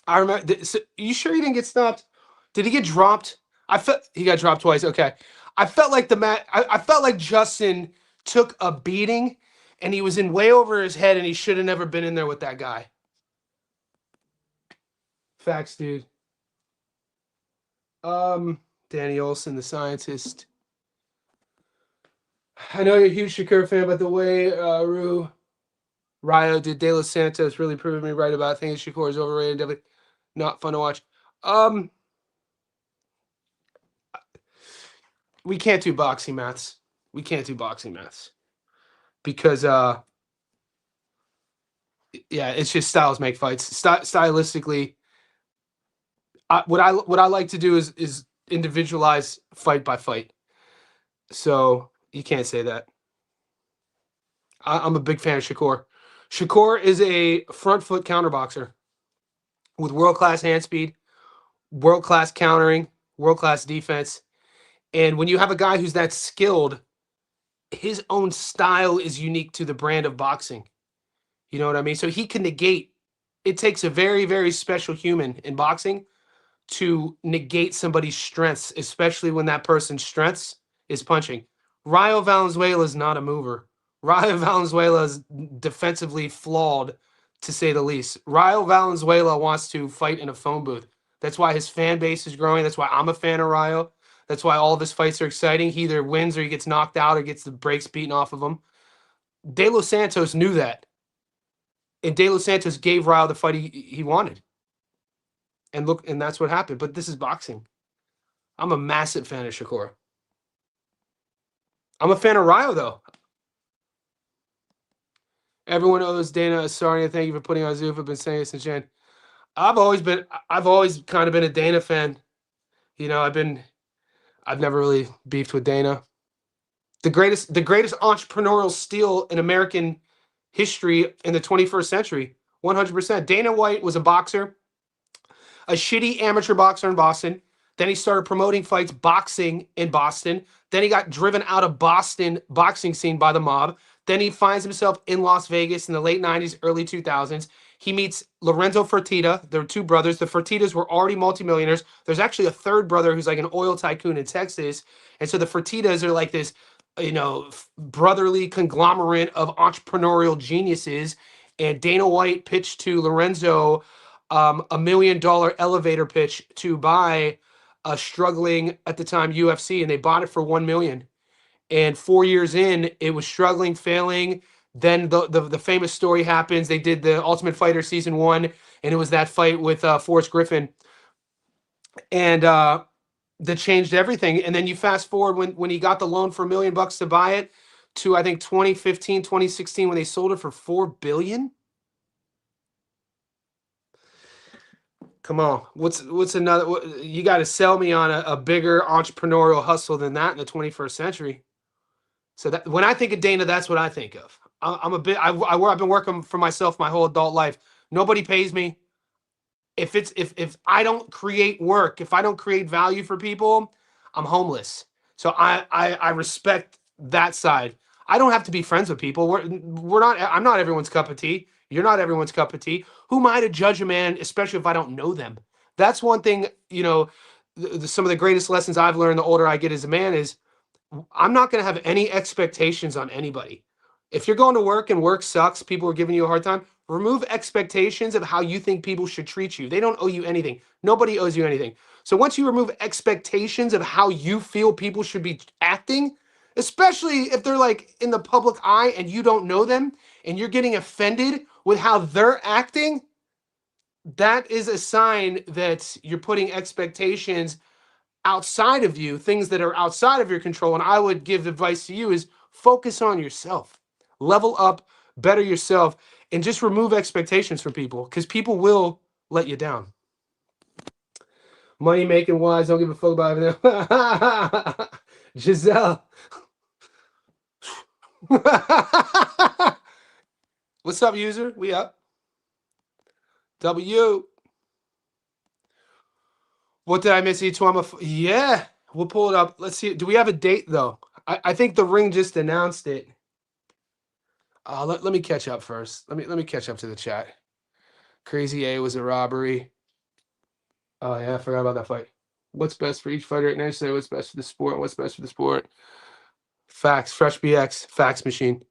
I remember. So, you sure he didn't get stopped? Did he get dropped? I felt he got dropped twice. Okay. I felt like I felt like Justin took a beating and he was in way over his head and he should have never been in there with that guy. Facts, dude. Danny Olson, the scientist. I know you're a huge Shakur fan, but the way Rio did De Los Santos really proved me right about thinking Shakur is overrated. Definitely not fun to watch. We can't do boxing maths. We can't do boxing maths because yeah, it's just styles make fights. Stylistically, what I like to do is individualize fight by fight. So you can't say that. I'm a big fan of Shakur. Shakur is a front foot counter boxer with world class hand speed, world class countering, world class defense. And when you have a guy who's that skilled, his own style is unique to the brand of boxing. You know what I mean? So he can negate. It takes a very, very special human in boxing to negate somebody's strengths, especially when that person's strengths is punching. Rayo Valenzuela is not a mover. Rayo Valenzuela is defensively flawed, to say the least. Rayo Valenzuela wants to fight in a phone booth. That's why his fan base is growing. That's why I'm a fan of Rayo. That's why all of his fights are exciting. He either wins or he gets knocked out or gets the brakes beaten off of him. De Los Santos knew that. And De Los Santos gave Rayo the fight he wanted. And look, and that's what happened. But this is boxing. I'm a massive fan of Shakur. I'm a fan of Rayo, though. Everyone owes Dana Asarnia. Thank you for putting on Zoof. I've been saying it since Jan. I've always kind of been a Dana fan. You know, I've never really beefed with Dana. The greatest entrepreneurial steal in American history in the 21st century. 100%. Dana White was a boxer, a shitty amateur boxer in Boston. Then he started promoting fights boxing in Boston. Then he got driven out of Boston boxing scene by the mob. Then he finds himself in Las Vegas in the late 90s, early 2000s. He meets Lorenzo Fertitta. There were two brothers. The Fertittas were already multimillionaires. There's actually a third brother who's like an oil tycoon in Texas. And so the Fertittas are like this, you know, brotherly conglomerate of entrepreneurial geniuses. And Dana White pitched to Lorenzo $1 million elevator pitch to buy a struggling at the time UFC, and they bought it for $1 million. And 4 years in, it was struggling, failing. Then the famous story happens. They did the Ultimate Fighter season 1, and it was that fight with Forrest Griffin, and that changed everything. And then you fast forward when he got the loan for $1 million to buy it to I think 2015, 2016 when they sold it for $4 billion. Come on, what's another? You got to sell me on a bigger entrepreneurial hustle than that in the 21st century. So that when I think of Dana, that's what I think of. I've been working for myself my whole adult life. Nobody pays me. If I don't create work, if I don't create value for people, I'm homeless. So I respect that side. I don't have to be friends with people. We're not. I'm not everyone's cup of tea. You're not everyone's cup of tea. Who am I to judge a man, especially if I don't know them? That's one thing. You know, some of the greatest lessons I've learned the older I get as a man is I'm not going to have any expectations on anybody. If you're going to work and work sucks, people are giving you a hard time, remove expectations of how you think people should treat you. They don't owe you anything. Nobody owes you anything. So once you remove expectations of how you feel people should be acting, especially if they're like in the public eye and you don't know them and you're getting offended with how they're acting, that is a sign that you're putting expectations outside of you, things that are outside of your control. And I would give advice to you is focus on yourself, level up, better yourself, and just remove expectations for people because people will let you down. Money making wise, don't give a fuck about everything. Giselle. What's up, user? We up. W. What did I miss? Yeah, we'll pull it up. Let's see. Do we have a date though? I think the ring just announced it. Let me catch up first. Let me catch up to the chat. Crazy A was a robbery. Oh yeah, I forgot about that fight. What's best for each fighter right now? Say what's best for the sport. What's best for the sport? Facts. Fresh BX. Fax machine.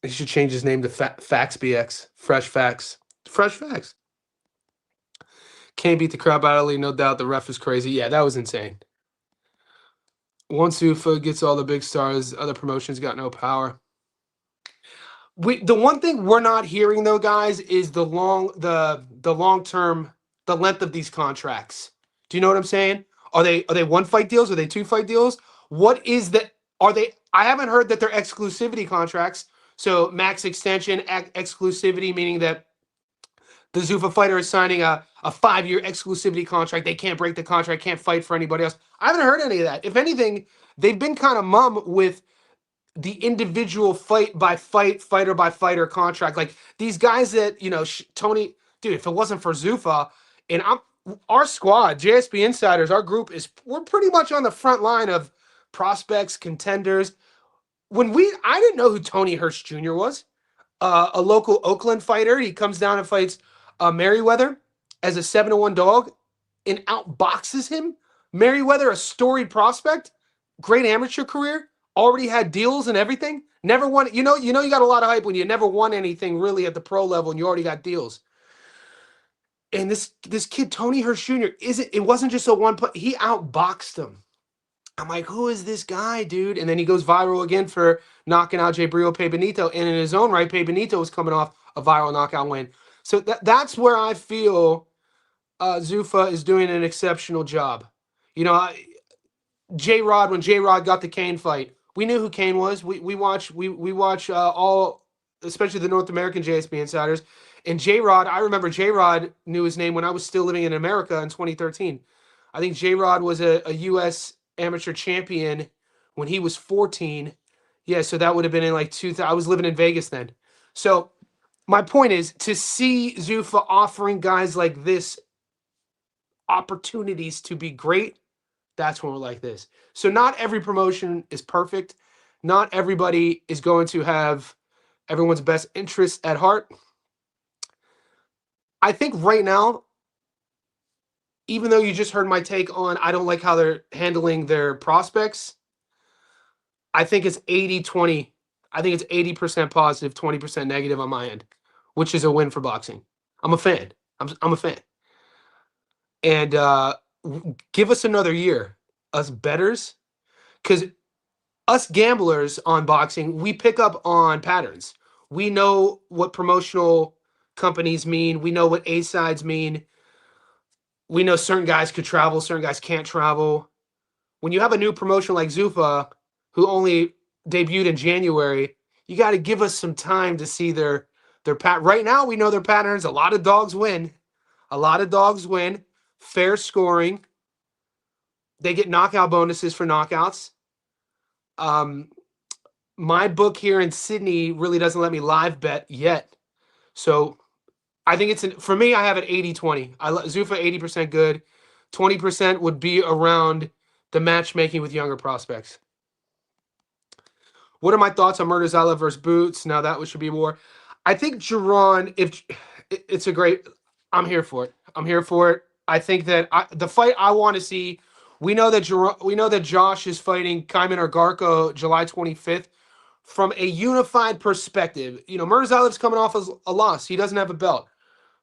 He should change his name to Fax BX. Fresh Facts. Fresh Facts. Can't beat the crowd battling, no doubt. The ref is crazy. Yeah, that was insane. Once Ufa gets all the big stars, other promotions got no power. The one thing we're not hearing though, guys, is the long term, the length of these contracts. Do you know what I'm saying? Are they 1-fight deals? Are they 2-fight deals? What is the are they? I haven't heard that they're exclusivity contracts. So max extension exclusivity, meaning that the Zuffa fighter is signing a 5-year exclusivity contract. They can't break the contract, can't fight for anybody else. I haven't heard any of that. If anything, they've been kind of mum with the individual fight by fight, fighter by fighter contract. Like these guys that, Tony, dude, if it wasn't for Zuffa, and our squad, JSP Insiders, our group we're pretty much on the front line of prospects, contenders. I didn't know who Tony Hirsch Jr. was. A local Oakland fighter. He comes down and fights Merriweather as a 7-1 dog and outboxes him. Merriweather, a storied prospect, great amateur career, already had deals and everything. Never won. You got a lot of hype when you never won anything really at the pro level and you already got deals. And this kid, Tony Hirsch Jr., it wasn't just a one play. He outboxed him. I'm like, who is this guy, dude? And then he goes viral again for knocking out Jabril Pay Benito. And in his own right, Pay Benito was coming off a viral knockout win. So that's where I feel Zuffa is doing an exceptional job. J-Rod, when J-Rod got the Kane fight, we knew who Kane was. We watch all, especially the North American JSB Insiders. And J-Rod, I remember J-Rod knew his name when I was still living in America in 2013. I think J-Rod was a U.S. amateur champion when he was 14. Yeah, so that would have been in like 2000. I was living in Vegas then. So my point is to see Zuffa offering guys like this opportunities to be great. That's when we're like this. So not every promotion is perfect. Not everybody is going to have everyone's best interests at heart. I think right now, even though you just heard my take on I don't like how they're handling their prospects, I think it's 80-20. I think it's 80% positive, 20% negative on my end, which is a win for boxing. I'm a fan. I'm a fan. And give us another year, us bettors, because us gamblers on boxing, we pick up on patterns. We know what promotional companies mean. We know what A-sides mean. We know certain guys could travel, certain guys can't travel. When you have a new promotion like Zuffa, who only debuted in January, you got to give us some time to see their pat. Right now, we know their patterns. A lot of dogs win. A lot of dogs win. Fair scoring. They get knockout bonuses for knockouts. My book here in Sydney really doesn't let me live bet yet. So I think for me, I have it 80-20. Zuffa 80% good. 20% would be around the matchmaking with younger prospects. What are my thoughts on Murtazallah versus Boots? Now that should be more. I think Jaron, if it's a great, I'm here for it. I'm here for it. I think that the fight I want to see. We know that Josh is fighting Kayman Argarko July 25th. From a unified perspective, Murtazallah's coming off a loss. He doesn't have a belt.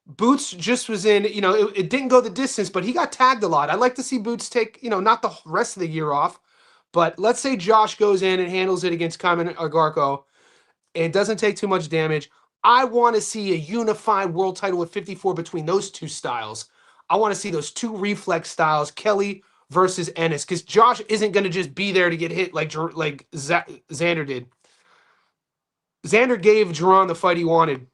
Boots just was in, it didn't go the distance, but he got tagged a lot. I'd like to see Boots take, not the rest of the year off, but let's say Josh goes in and handles it against Kayman Argarko and doesn't take too much damage. I want to see a unified world title at 54 between those two styles. I want to see those two reflex styles, Kelly versus Ennis, because Josh isn't going to just be there to get hit like Xander did. Xander gave Jerron the fight he wanted.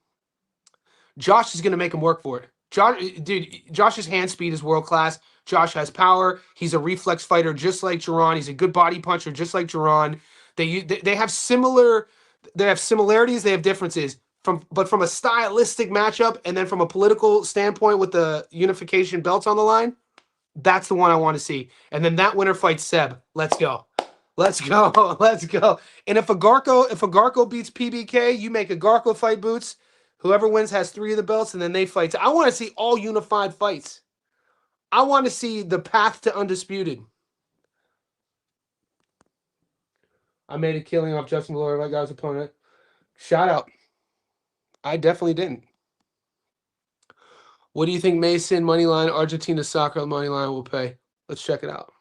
Josh is going to make him work for it. Josh's hand speed is world class. Josh has power. He's a reflex fighter, just like Jerron. He's a good body puncher, just like Jerron. They have similarities. They have differences. But from a stylistic matchup, and then from a political standpoint, with the unification belts on the line, that's the one I want to see. And then that winner fights Seb. Let's go. Let's go. Let's go. And if a Garco beats PBK, you make a Garco fight Boots. Whoever wins has 3 of the belts, and then they fight. I want to see all unified fights. I want to see the path to undisputed. I made a killing off Justin Glory, my guy's opponent. Shout out. I definitely didn't. What do you think Mason moneyline, Argentina soccer moneyline will pay? Let's check it out.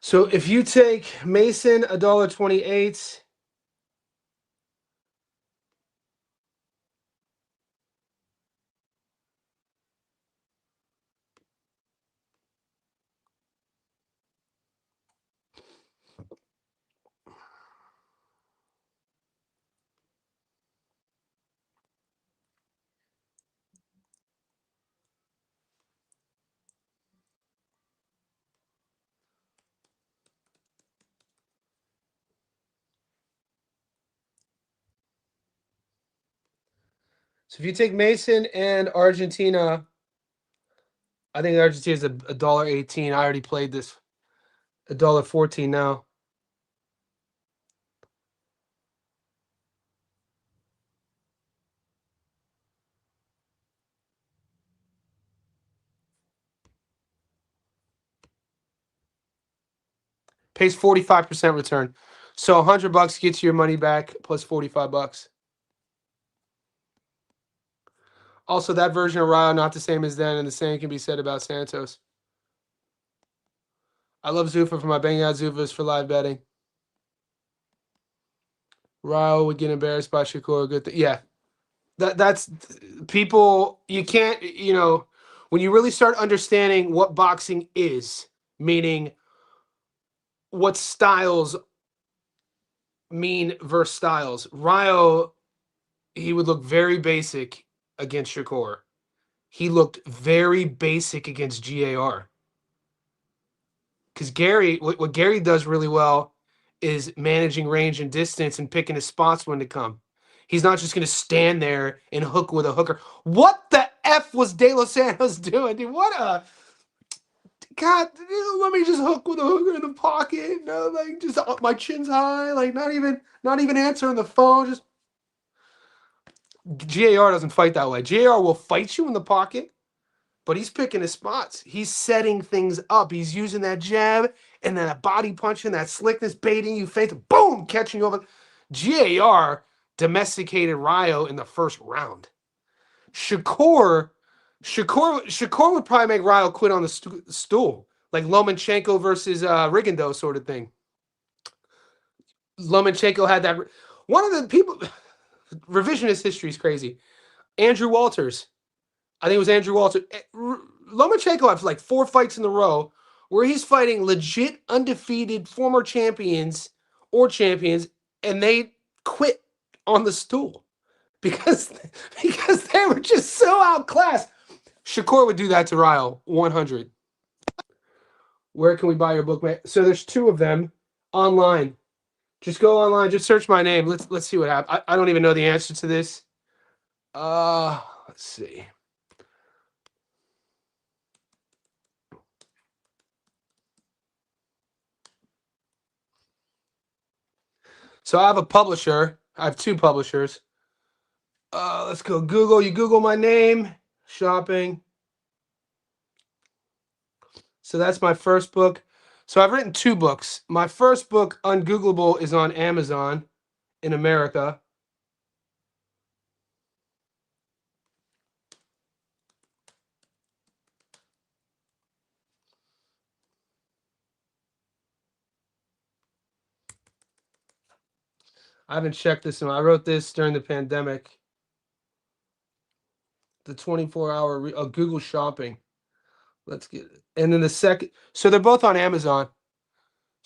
So if you take Mason $1.28. So if you take Mason and Argentina, I think Argentina is $1.18. I already played this. $1.14 now. Pays 45% return. So $100 gets you your money back plus $45. Also, that version of Ryo not the same as then, and the same can be said about Santos. I love Zuffa for my bang out Zufas for live betting. Ryo would get embarrassed by Shakur. Good thing. Yeah. That's people, you can't, when you really start understanding what boxing is, meaning what styles mean versus styles. Ryo, he would look very basic against Shakur. He looked very basic against GAR. Because what Gary does really well is managing range and distance and picking his spots when to come. He's not just going to stand there and hook with a hooker. What the F was De Los Santos doing? Dude, God, dude, let me just hook with a hooker in the pocket. No, like just my chin's high, like not even answering the phone. Just GAR doesn't fight that way. GAR will fight you in the pocket, but he's picking his spots. He's setting things up. He's using that jab and then a body punch and that slickness, baiting you, face, boom, catching you over. GAR domesticated Ryo in the first round. Shakur would probably make Ryo quit on the stool, like Lomachenko versus Rigondeaux sort of thing. Lomachenko had that. One of the people, revisionist history is crazy. Andrew Walters. I think it was Andrew Walters. Lomachenko had like 4 fights in a row where he's fighting legit undefeated former champions or champions, and they quit on the stool because they were just so outclassed. Shakur would do that to Ryo, 100. Where can we buy your book, man? So there's 2 of them online. Just go online. Just search my name. Let's see what happens. I don't even know the answer to this. Let's see. So I have a publisher. I have 2 publishers. Let's go Google. You Google my name, shopping. So that's my first book. So I've written 2 books. My first book, Ungoogleable, is on Amazon in America. I haven't checked this one. I wrote this during the pandemic. The 24-hour Google shopping. Let's get it. And then the second. So they're both on Amazon.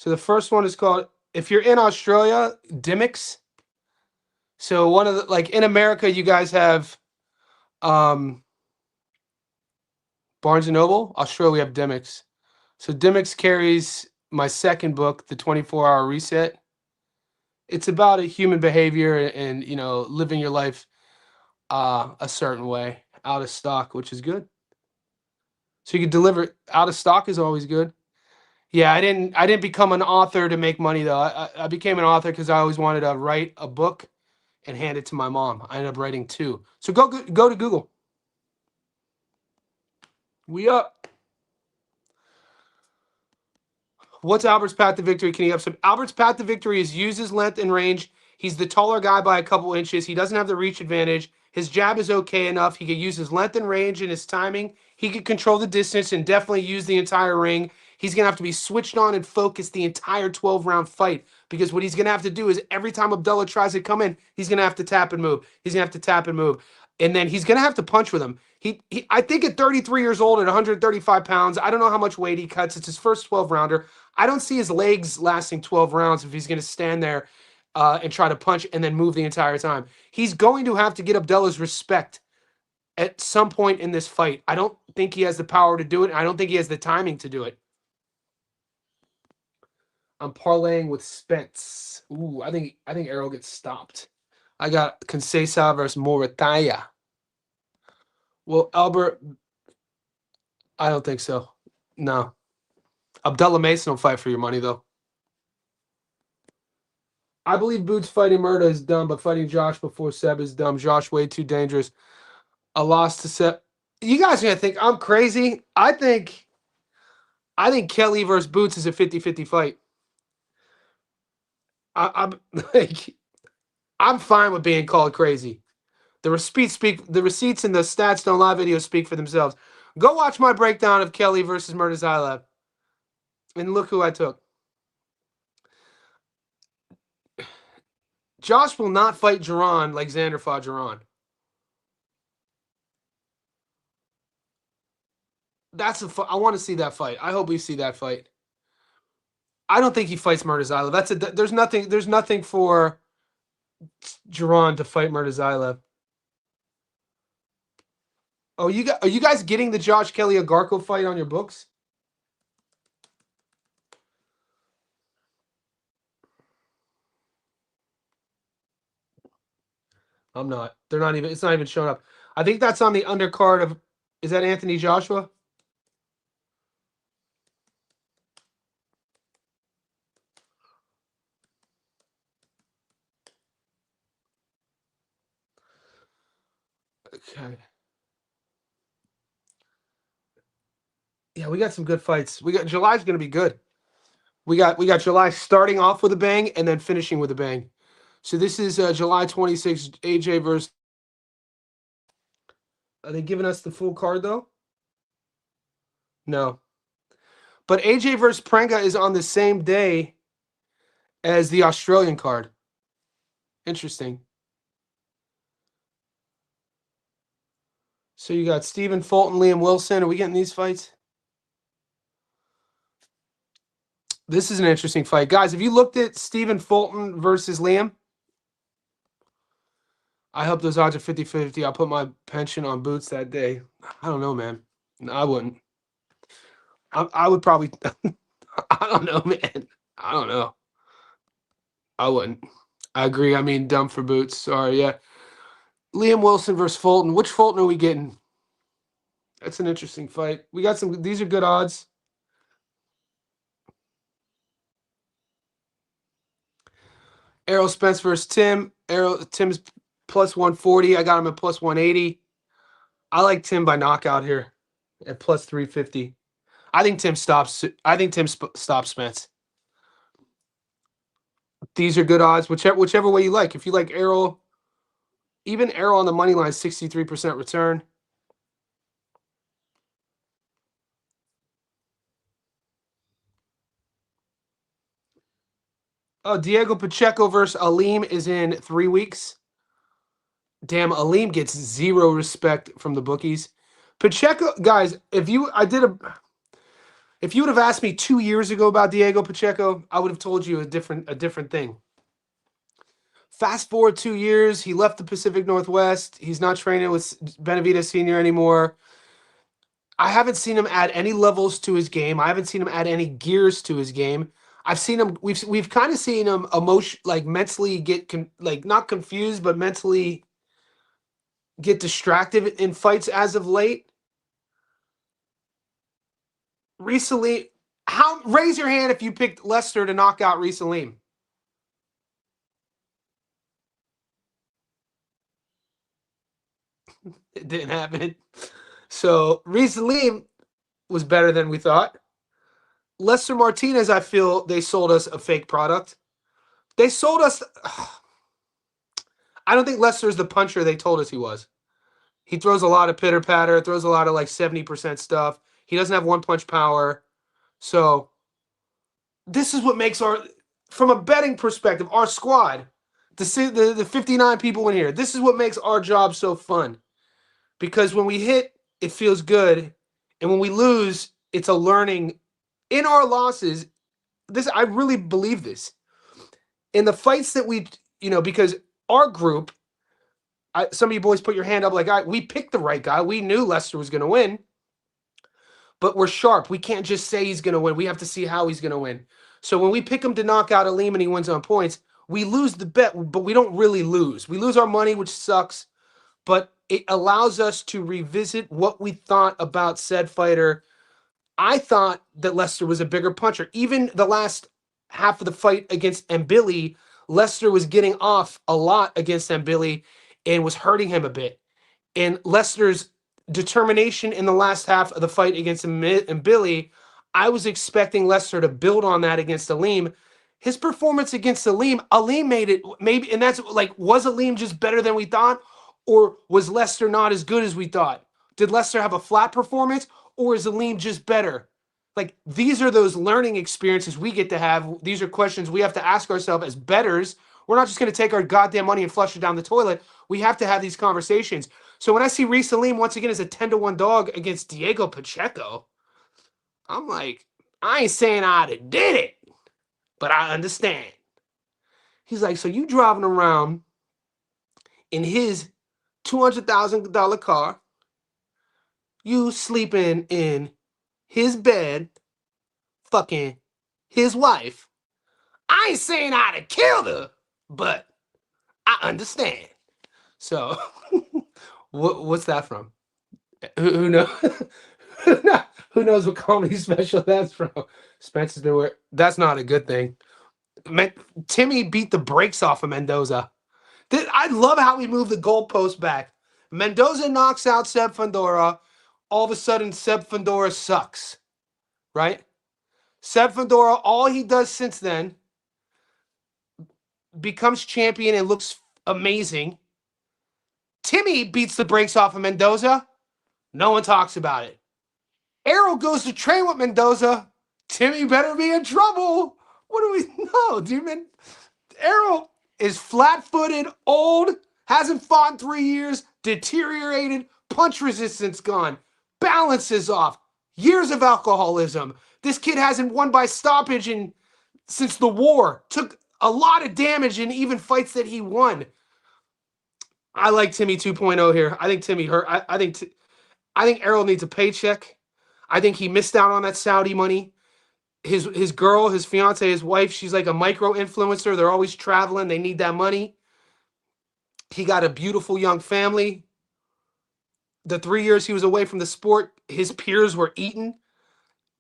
So the first one is called, if you're in Australia, Dimmicks. So one of the, like in America, you guys have um, Barnes and Noble. Australia, we have Dimmicks. So Dimmicks carries my second book, The 24-Hour Reset. It's about a human behavior and living your life a certain way, out of stock, which is good. So you can deliver. Out of stock is always good. Yeah, I didn't become an author to make money though. I became an author because I always wanted to write a book and hand it to my mom. I ended up writing two. So go to Google. We up. What's Albert's path to victory? Can he up some? Albert's path to victory is use his length and range. He's the taller guy by a couple inches. He doesn't have the reach advantage. His jab is okay enough. He could use his length and range and his timing. He could control the distance and definitely use the entire ring. He's going to have to be switched on and focused the entire 12-round fight because what he's going to have to do is every time Abdullah tries to come in, he's going to have to tap and move. He's going to have to tap and move. And then he's going to have to punch with him. I think at 33 years old, at 135 pounds, I don't know how much weight he cuts. It's his first 12-rounder. I don't see his legs lasting 12 rounds if he's going to stand there and try to punch and then move the entire time. He's going to have to get Abdullah's respect at some point in this fight. I don't think he has the power to do it. I don't think he has the timing to do it. I'm parlaying with Spence. Ooh, I think Errol gets stopped. I got Conceição versus Morataya. Well, Albert, I don't think so. No. Abdullah Mason will fight for your money, though. I believe Boots fighting Murda is dumb, but fighting Josh before Seb is dumb. Josh way too dangerous. A loss to Seb. You guys are going to think I'm crazy. I think Kelly versus Boots is a 50-50 fight. I'm like, I'm fine with being called crazy. The receipts and the stats don't lie videos speak for themselves. Go watch my breakdown of Kelly versus Murtazaev. And look who I took. Josh will not fight Jaron like Xander fought Jaron. I want to see that fight. I hope we see that fight. I don't think he fights Murtazaev. There's nothing for Jaron to fight Murtazaev. Oh, are you guys getting the Josh Kelly Agarko fight on your books? I'm not. They're not even. It's not even showing up. I think that's on the undercard of. Is that Anthony Joshua? Okay. Yeah, we got some good fights. July's going to be good. We got July starting off with a bang and then finishing with a bang. So this is July 26th, AJ versus. Are they giving us the full card though? No. But AJ versus Prenga is on the same day as the Australian card. Interesting. So you got Stephen Fulton, Liam Wilson. Are we getting these fights? This is an interesting fight. Guys, have you looked at Stephen Fulton versus Liam? I hope those odds are 50-50. I'll put my pension on Boots that day. I don't know, man. No, I wouldn't. I would probably. I don't know, man. I don't know. I wouldn't. I agree. I mean, dumb for Boots. Sorry, yeah. Liam Wilson versus Fulton. Which Fulton are we getting? That's an interesting fight. We got some. These are good odds. Errol Spence versus Tim. Tim's plus 140. I got him at plus 180. I like Tim by knockout here at plus 350. I think Tim stops Spence. These are good odds, whichever way you like. If you like Errol, even Errol on the money line, 63% return. Oh, Diego Pacheco versus Aleem is in 3 weeks. Damn, Aleem gets zero respect from the bookies. Pacheco, guys, if If you would have asked me 2 years ago about Diego Pacheco, I would have told you a different thing. Fast forward 2 years, he left the Pacific Northwest. He's not training with Benavidez Senior anymore. I haven't seen him add any levels to his game. I haven't seen him add any gears to his game. I've seen him. We've kind of seen him like mentally get like not confused, but mentally get distracted in fights as of late. Recently, raise your hand if you picked Lester to knock out Reese Salim. It didn't happen. So Reese Salim was better than we thought. Lester Martinez, I feel they sold us a fake product. They sold us. I don't think Lester's the puncher they told us he was. He throws a lot of pitter patter, throws a lot of like 70% stuff. He doesn't have one punch power. So this is what makes from a betting perspective, our squad, the 59 people in here, this is what makes our job so fun. Because when we hit, it feels good. And when we lose, it's a learning. In our losses, I really believe this. In the fights that because our group, some of you boys put your hand up like, we picked the right guy. We knew Lester was going to win. But we're sharp. We can't just say he's going to win. We have to see how he's going to win. So when we pick him to knock out Aleem and he wins on points, we lose the bet, but we don't really lose. We lose our money, which sucks, but it allows us to revisit what we thought about said fighter. I thought that Lester was a bigger puncher. Even the last half of the fight against Mbili, Lester was getting off a lot against Mbili and was hurting him a bit. And Lester's determination in the last half of the fight against Mbili, I was expecting Lester to build on that against Aleem. His performance against Aleem made it maybe, and that's like, was Aleem just better than we thought? Or was Lester not as good as we thought? Did Lester have a flat performance? Or is Aleem just better? Like, these are those learning experiences we get to have. These are questions we have to ask ourselves as bettors. We're not just going to take our goddamn money and flush it down the toilet. We have to have these conversations. So when I see Reese Salim once again as a 10-1 dog against Diego Pacheco, I'm like, I ain't saying I'd have did it, but I understand. He's like, so you driving around in his $200,000 car, you sleeping in his bed, fucking his wife. I ain't saying I'd have killed her, but I understand. So, what's that from? Who knows? Who knows what comedy special that's from? Spencer's been where. That's not a good thing. Timmy beat the brakes off of Mendoza. I love how we moved the goalpost back. Mendoza knocks out Seb Fundora. All of a sudden, Seb Fundora sucks. Right? Seb Fundora, all he does since then, becomes champion and looks amazing. Timmy beats the brakes off of Mendoza. No one talks about it. Errol goes to train with Mendoza. Timmy better be in trouble. What do we know, dude? Man, Errol is flat-footed, old, hasn't fought in 3 years, deteriorated, punch resistance gone, balance is off, years of alcoholism. This kid hasn't won by stoppage since the war. Took a lot of damage in even fights that he won. I like Timmy 2.0 here. I think Timmy hurt. I think Errol needs a paycheck. I think he missed out on that Saudi money. His girl, his fiance, his wife, she's like a micro influencer. They're always traveling. They need that money. He got a beautiful young family. The 3 years he was away from the sport, his peers were eating.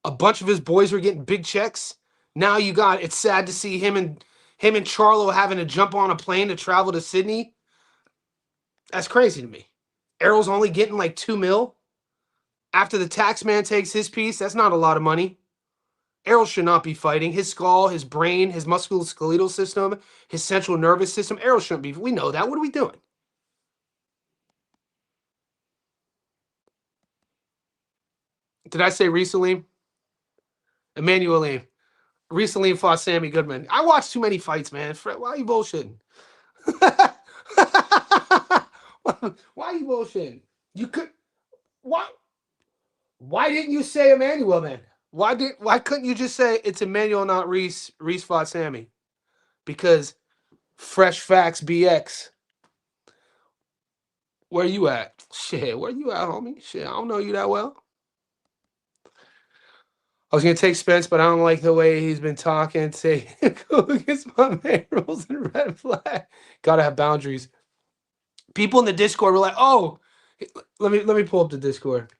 A bunch of his boys were getting big checks. Now it's sad to see him and Charlo having to jump on a plane to travel to Sydney. That's crazy to me. Errol's only getting like $2 million. After the tax man takes his piece, that's not a lot of money. Errol should not be fighting. His skull, his brain, his musculoskeletal system, his central nervous system, Errol shouldn't be. We know that. What are we doing? Did I say Reese Salim? Emmanuel Aleem. Reese Salim fought Sammy Goodman. I watched too many fights, man. Why are you bullshitting? Why are you bullshitting? You could. Why didn't you say Emmanuel then? Why couldn't you just say it's Emmanuel, not Reese? Reese fought Sammy because Fresh Facts BX. Where you at? Shit, where you at, homie? Shit, I don't know you that well. I was gonna take Spence, but I don't like the way he's been talking. Say go against my man rules and red flag. Gotta have boundaries. People in the Discord were like, "Oh, let me pull up the Discord."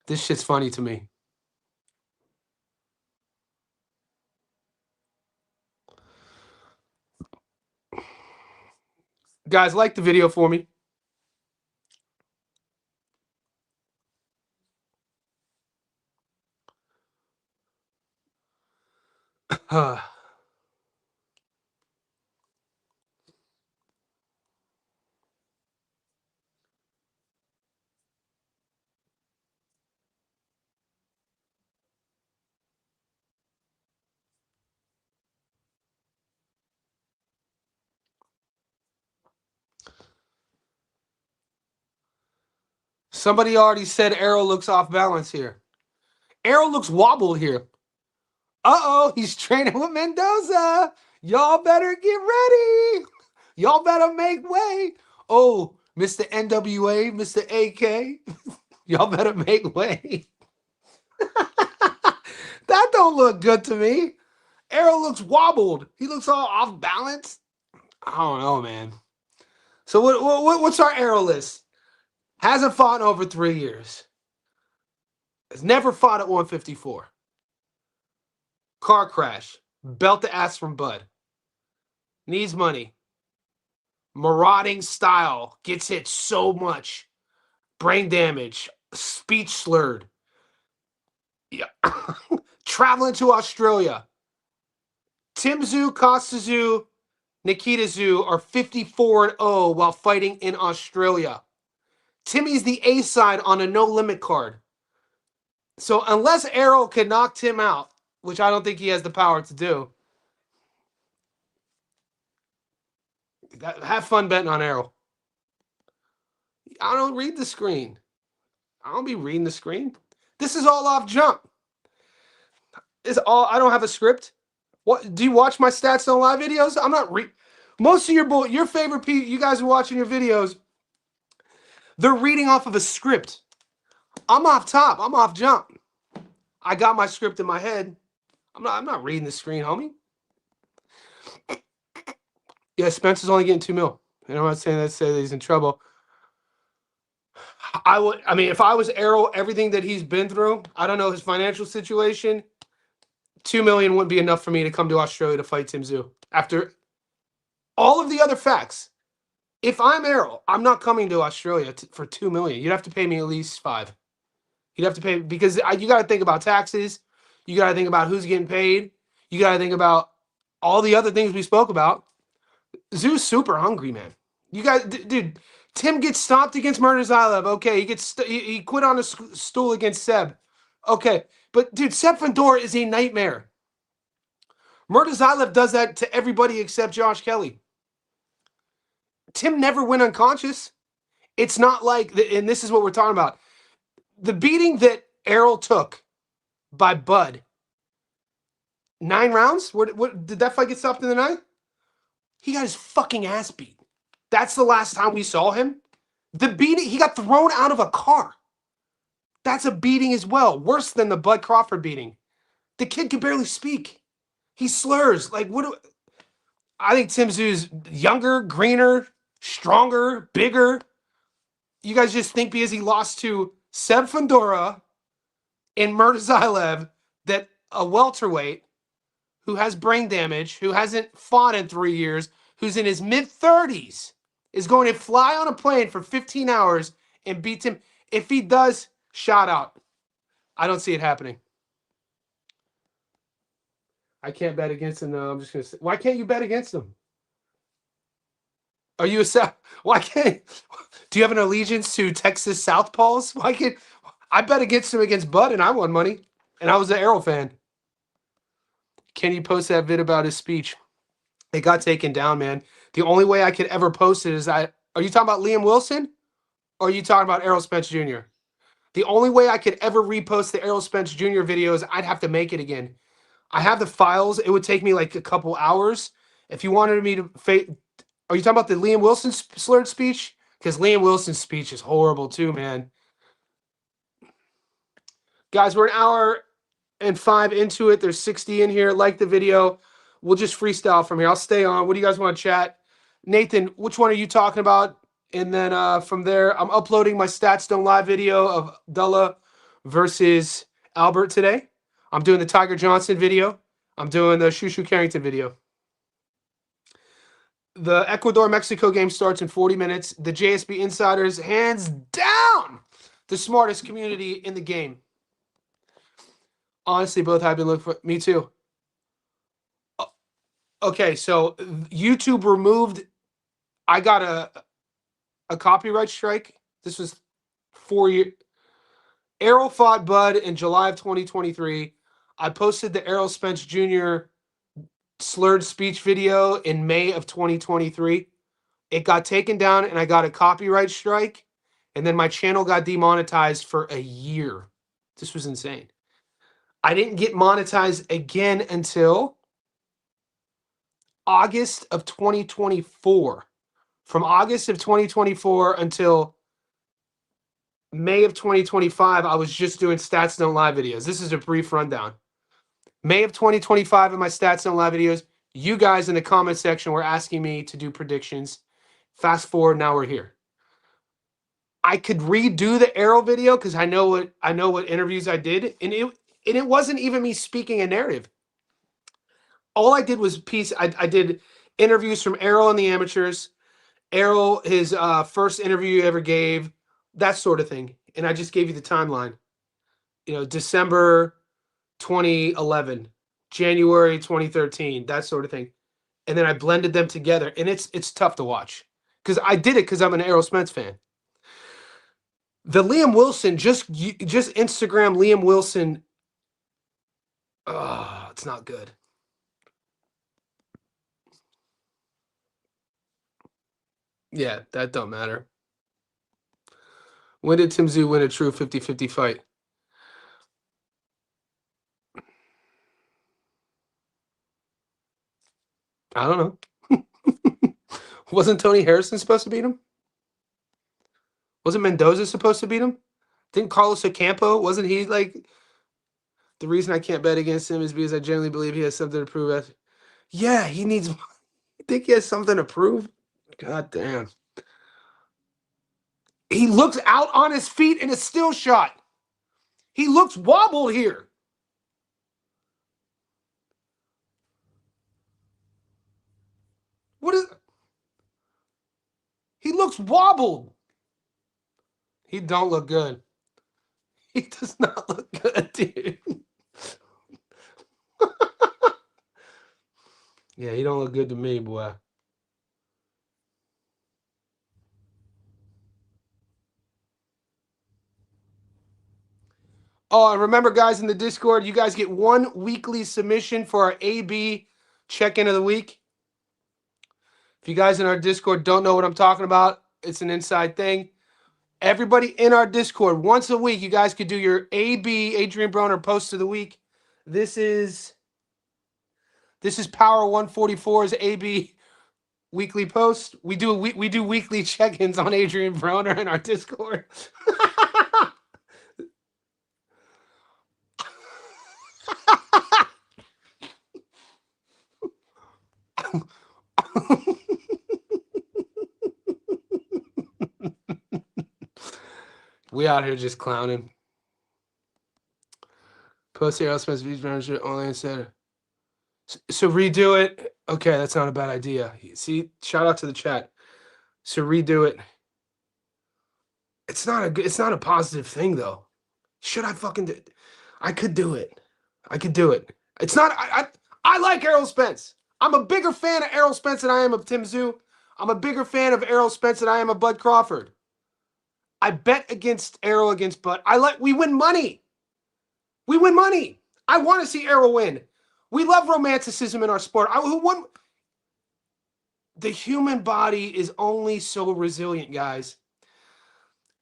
This shit's funny to me. Guys, like the video for me. Somebody already said Arrow looks off balance here. Arrow looks wobbled here. Uh-oh, he's training with Mendoza. Y'all better get ready. Y'all better make way. Oh, Mr. NWA, Mr. AK. Y'all better make way. That don't look good to me. Arrow looks wobbled. He looks all off balance. I don't know, man. So what's our Arrow list? Hasn't fought in over 3 years. Has never fought at 154. Car crash. Belt the ass from Bud. Needs money. Marauding style. Gets hit so much. Brain damage. Speech slurred. Yeah. Traveling to Australia. Tim Tszyu, Costa Tszyu, Nikita Tszyu are 54-0 while fighting in Australia. Timmy's the A side on a no limit card. So unless Errol can knock Tim out, which I don't think he has the power to do, have fun betting on Errol. I don't read the screen. I don't be reading the screen. This is all off jump. I don't have a script. What do you watch my stats on live videos? I'm not most of your favorite people, you guys are watching your videos. They're reading off of a script. I'm off top. I'm off jump. I got my script in my head. I'm not reading the screen, homie. Yeah, Spencer's only getting $2 million. And I'm not saying that he's in trouble. I mean, if I was Errol, everything that he's been through, I don't know his financial situation. $2 million wouldn't be enough for me to come to Australia to fight Tim Tszyu. After all of the other facts, if I'm Errol, I'm not coming to Australia for $2 million. You'd have to pay me at least $5 million. You'd have to pay because you got to think about taxes. You got to think about who's getting paid. You got to think about all the other things we spoke about. Tzew's super hungry, man. You guys, dude. Tim gets stopped against Murtazaev. Okay, he quit on a stool against Seb. Okay, but dude, Seb Fandor is a nightmare. Murtazaev does that to everybody except Josh Kelly. Tim never went unconscious. It's not like, and this is what we're talking about. The beating that Errol took by Bud, 9 rounds? What did that fight get stopped in the 9th? He got his fucking ass beat. That's the last time we saw him. The beating, he got thrown out of a car. That's a beating as well. Worse than the Bud Crawford beating. The kid can barely speak. He slurs. Like, I think Tim Tszyu's younger, greener, stronger, bigger. You guys just think because he lost to Seb Fandora and Murtazaev that a welterweight who has brain damage, who hasn't fought in 3 years, who's in his mid-30s, is going to fly on a plane for 15 hours and beat him. If he does, shout out. I don't see it happening. I can't bet against him, though. I'm just going to say, why can't you bet against him? Are you why can't, do you have an allegiance to Texas Southpaws? Why can't, I bet against him against Bud and I won money. And I was an Arrow fan. Can you post that vid about his speech? It got taken down, man. The only way I could ever post it is are you talking about Liam Wilson? Or are you talking about Errol Spence Jr.? The only way I could ever repost the Errol Spence Jr. videos, I'd have to make it again. I have the files. It would take me like a couple hours. If you wanted me to are you talking about the Liam Wilson slurred speech? Because Liam Wilson's speech is horrible too, man. Guys, we're an hour and 5 into it. There's 60 in here. Like the video. We'll just freestyle from here. I'll stay on. What do you guys want to chat? Nathan, which one are you talking about? And then from there, I'm uploading my Stats Don't Lie video of Dullah versus Albert today. I'm doing the Tiger Johnson video. I'm doing the Shushu Carrington video. The Ecuador-Mexico game starts in 40 minutes. The JSB Insiders, hands down, the smartest community in the game. Honestly, both have been looking for me too. Okay, so YouTube removed. I got a copyright strike. This was 4 years. Errol fought Bud in July of 2023. I posted the Errol Spence Jr. slurred speech video in May of 2023. It got taken down and I got a copyright strike. And then my channel got demonetized for a year. This was insane. I didn't get monetized again until August of 2024. From August of 2024 until May of 2025, I was just doing Stats Don't Lie videos. This is a brief rundown. May of 2025 in my Stats Don't Lie videos, you guys in the comment section were asking me to do predictions. Fast forward, now we're here. I could redo the Arrow video because I know what interviews I did, and it wasn't even me speaking a narrative. All I did was I did interviews from Errol and the amateurs, Errol, his first interview he ever gave, that sort of thing. And I just gave you the timeline. You know, December 2011, January 2013, that sort of thing. And then I blended them together. And it's tough to watch. Because I did it because I'm an Errol Spence fan. The Liam Wilson, just Instagram Liam Wilson. Oh, it's not good. Yeah, that don't matter. When did Tim Tszyu win a true 50-50 fight? I don't know. Wasn't Tony Harrison supposed to beat him? Wasn't Mendoza supposed to beat him? Didn't Carlos Ocampo, wasn't he like, the reason I can't bet against him is because I generally believe he has something to prove. Yeah, he needs, you think he has something to prove? God damn. He looks out on his feet in a still shot. He looks wobbled here. What is, he looks wobbled. He don't look good. He does not look good, dude. Yeah, he don't look good to me, boy. Oh, and remember, guys, in the Discord, you guys get one weekly submission for our AB check-in of the week. If you guys in our Discord don't know what I'm talking about, it's an inside thing. Everybody in our Discord, once a week, you guys could do your AB, Adrian Broner, post of the week. This is Power 144's AB weekly post. We do weekly check-ins on Adrian Broner in our Discord. We out here just clowning. Post Errol Spence Beach Manager only said. So redo it. Okay, that's not a bad idea. See, shout out to the chat. So redo it. It's not a positive thing though. Should I fucking do it? I could do it. I could do it. It's not. I like Errol Spence. I'm a bigger fan of Errol Spence than I am of Tim Tszyu. I'm a bigger fan of Errol Spence than I am of Bud Crawford. I bet against Errol against Bud. We win money. We win money. I want to see Errol win. We love romanticism in our sport. The human body is only so resilient, guys.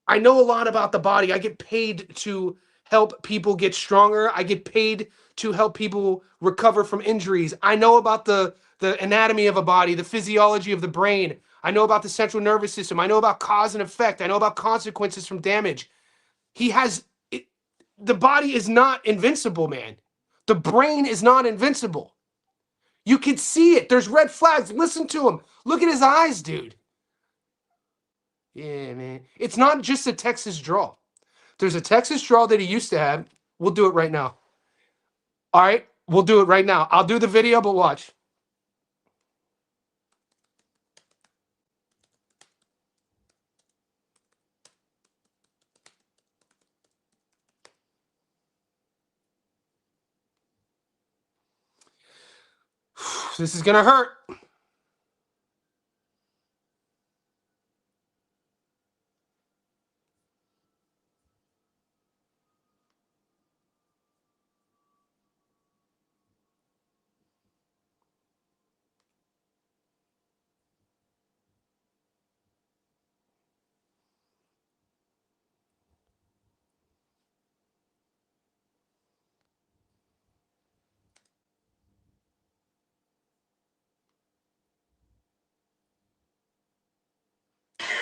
I know a lot about the body. I get paid to help people get stronger. I get paid to help people recover from injuries. I know about the anatomy of a body, the physiology of the brain. I know about the central nervous system. I know about cause and effect. I know about consequences from damage. He has it, the body is not invincible, man. The brain is not invincible. You can see it. There's red flags. Listen to him. Look at his eyes, dude. Yeah, man. It's not just a Texas draw. There's a Texas draw that he used to have. We'll do it right now. All right, we'll do it right now. I'll do the video, but watch. This is gonna hurt.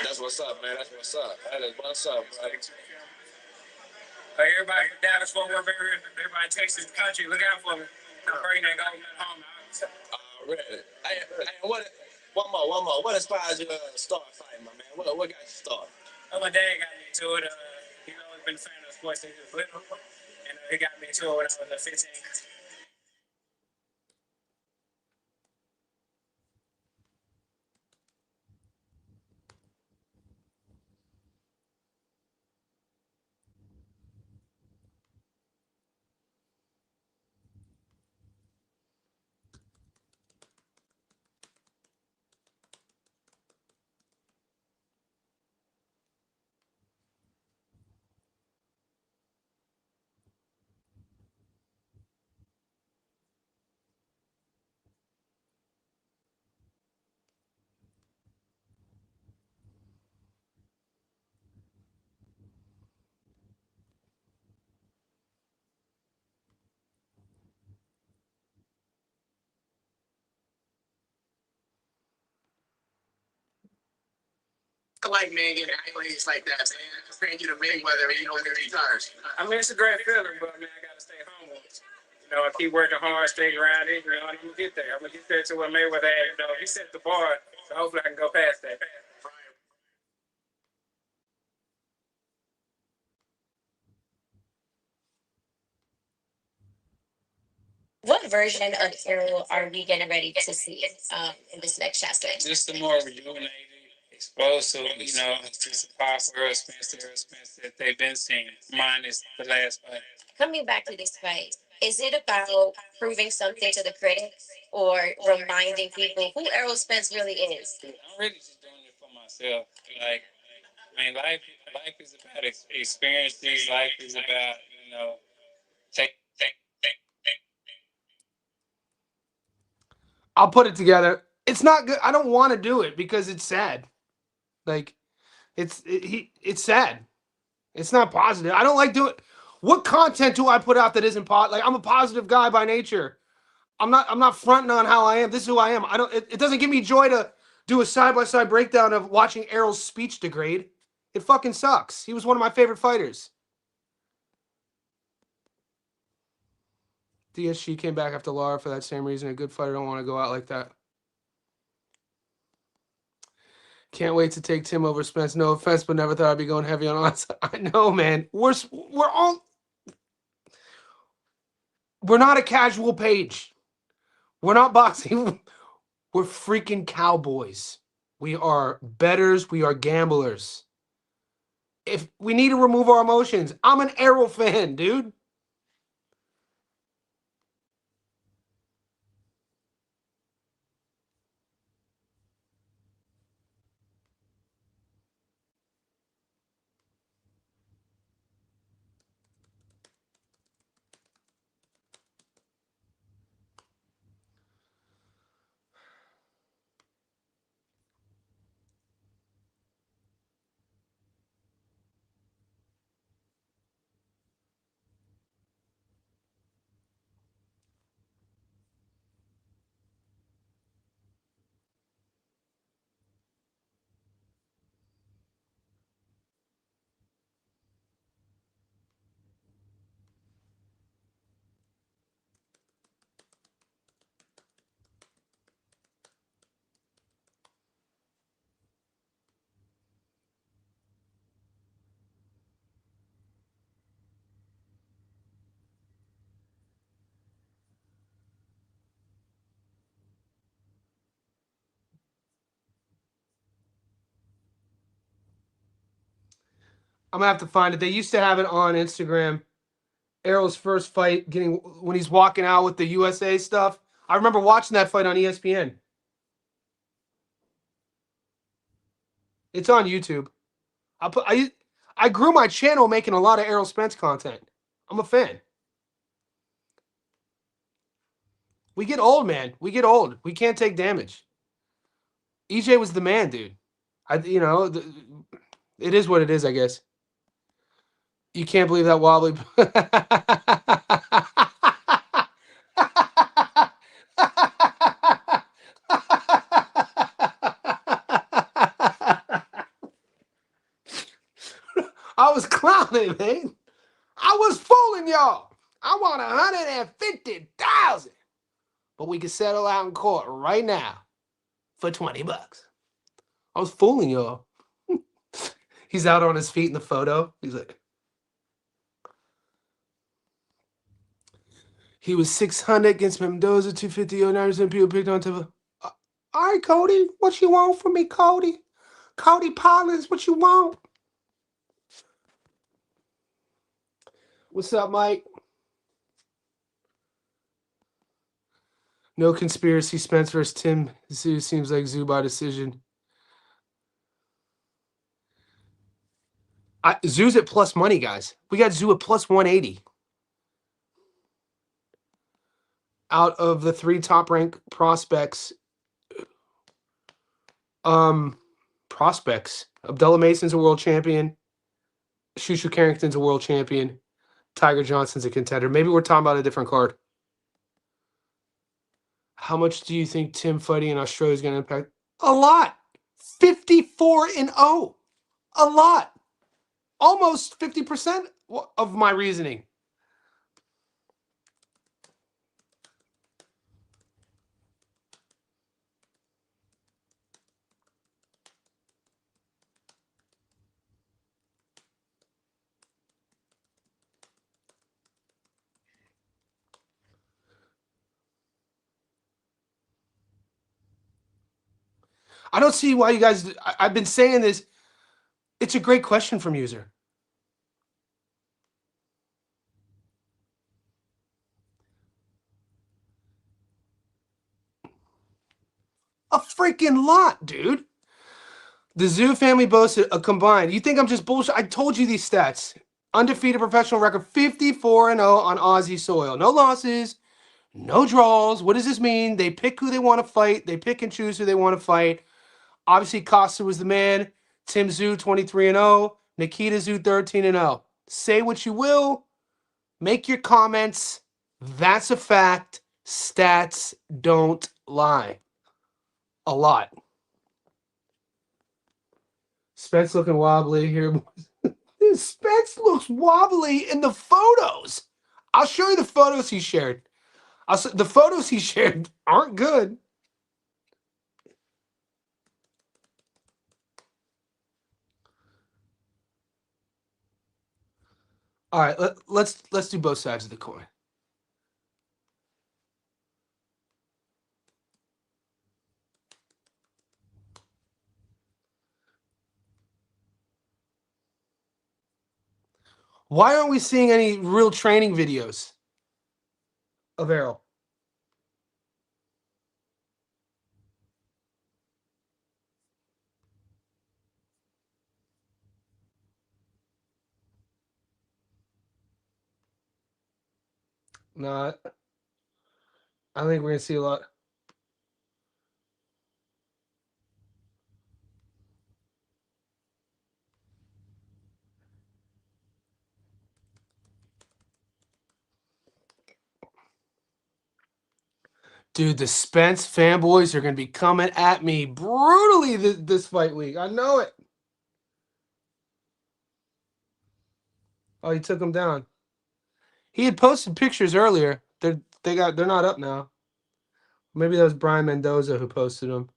That's what's up, man. That's what's up. That is what's up, buddy. Hey, everybody from Dallas, Fort Worth, everybody in Texas country, look out for me. I'm bringing that gold home. Really? What? One more. What inspires you to start fighting, my man? What got you started? Oh, my dad got me into it. He's always been a fan of sports since he was little, and he got me into it when I was 15. I like man getting accolades like that, man. Comparing you to Mayweather, you know, every time. I mean, it's a great feeling, but man, I gotta stay humble. You know, I keep working hard, stay grounded. You know, I'm gonna get there. I'm gonna get there to what Mayweather had. You know, he set the bar, so hopefully I can go past that. What version of Arrow are we getting ready to see in this next chapter? Just the more rejuvenated, explosive, you know, just a powerful Earl Spencer that they've been seeing, minus the last fight. Coming back to this fight, is it about proving something to the critics or reminding people who Errol Spence really is? I'm really just doing it for myself. Like, I mean, life is about experiences. Life is about, you know, take. I'll put it together. It's not good. I don't want to do it because it's sad. Like it's sad. It's not positive. I don't like doing. What content do I put out that isn't Like I'm a positive guy by nature. I'm not fronting on how I am. This is who I am. I don't. It doesn't give me joy to do a side by side breakdown of watching Errol's speech degrade. It fucking sucks. He was one of my favorite fighters. DSG came back after Lara for that same reason. A good fighter don't want to go out like that. Can't wait to take Tim over Spence. No offense, but never thought I'd be going heavy on odds. I know, man. We're not a casual page. We're not boxing. We're freaking cowboys. We are betters. We are gamblers. If we need to remove our emotions, I'm an Arrow fan, dude. I'm gonna have to find it. They used to have it on Instagram. Errol's first fight, when he's walking out with the USA stuff. I remember watching that fight on ESPN. It's on YouTube. I grew my channel making a lot of Errol Spence content. I'm a fan. We get old, man. We get old. We can't take damage. EJ was the man, dude. It is what it is, I guess. You can't believe that wobbly. I was clowning, man. I was fooling y'all. I want 150,000, but we can settle out in court right now for $20. I was fooling y'all. He's out on his feet in the photo. He's like, he was 600 against Mendoza, 250, 09% people picked on to. All right, Cody, what you want from me, Cody? Cody Parlays, what you want? What's up, Mike? No conspiracy. Spence versus Tim Zoo seems like Zoo by decision. Zoo's at plus money, guys. We got Zoo at plus 180. Out of the 3 top ranked prospects, Abdullah Mason's a world champion. Shushu Carrington's a world champion. Tiger Johnson's a contender. Maybe we're talking about a different card. How much do you think Tim fighting in Australia is going to impact? A lot. 54-0. A lot. Almost 50% of my reasoning. I don't see why you guys. I've been saying this. It's a great question from user. A freaking lot, dude. The Zoo family boasted a combined. You think I'm just bullshit? I told you these stats. Undefeated professional record, 54-0 on Aussie soil. No losses, no draws. What does this mean? They pick who they want to fight. They pick and choose who they want to fight. Obviously, Costa was the man. Tim Zoo, 23-0. Nikita Zoo, 13-0. Say what you will. Make your comments. That's a fact. Stats don't lie. A lot. Spence looking wobbly here. Spence looks wobbly in the photos. I'll show you the photos he shared. The photos he shared aren't good. All right, let's do both sides of the coin. Why aren't we seeing any real training videos of Errol? Not. I think we're gonna see a lot. Dude, the Spence fanboys are going to be coming at me brutally this fight week. I know it. Oh, he took him down. He had posted pictures earlier. They're not up now. Maybe that was Brian Mendoza who posted them.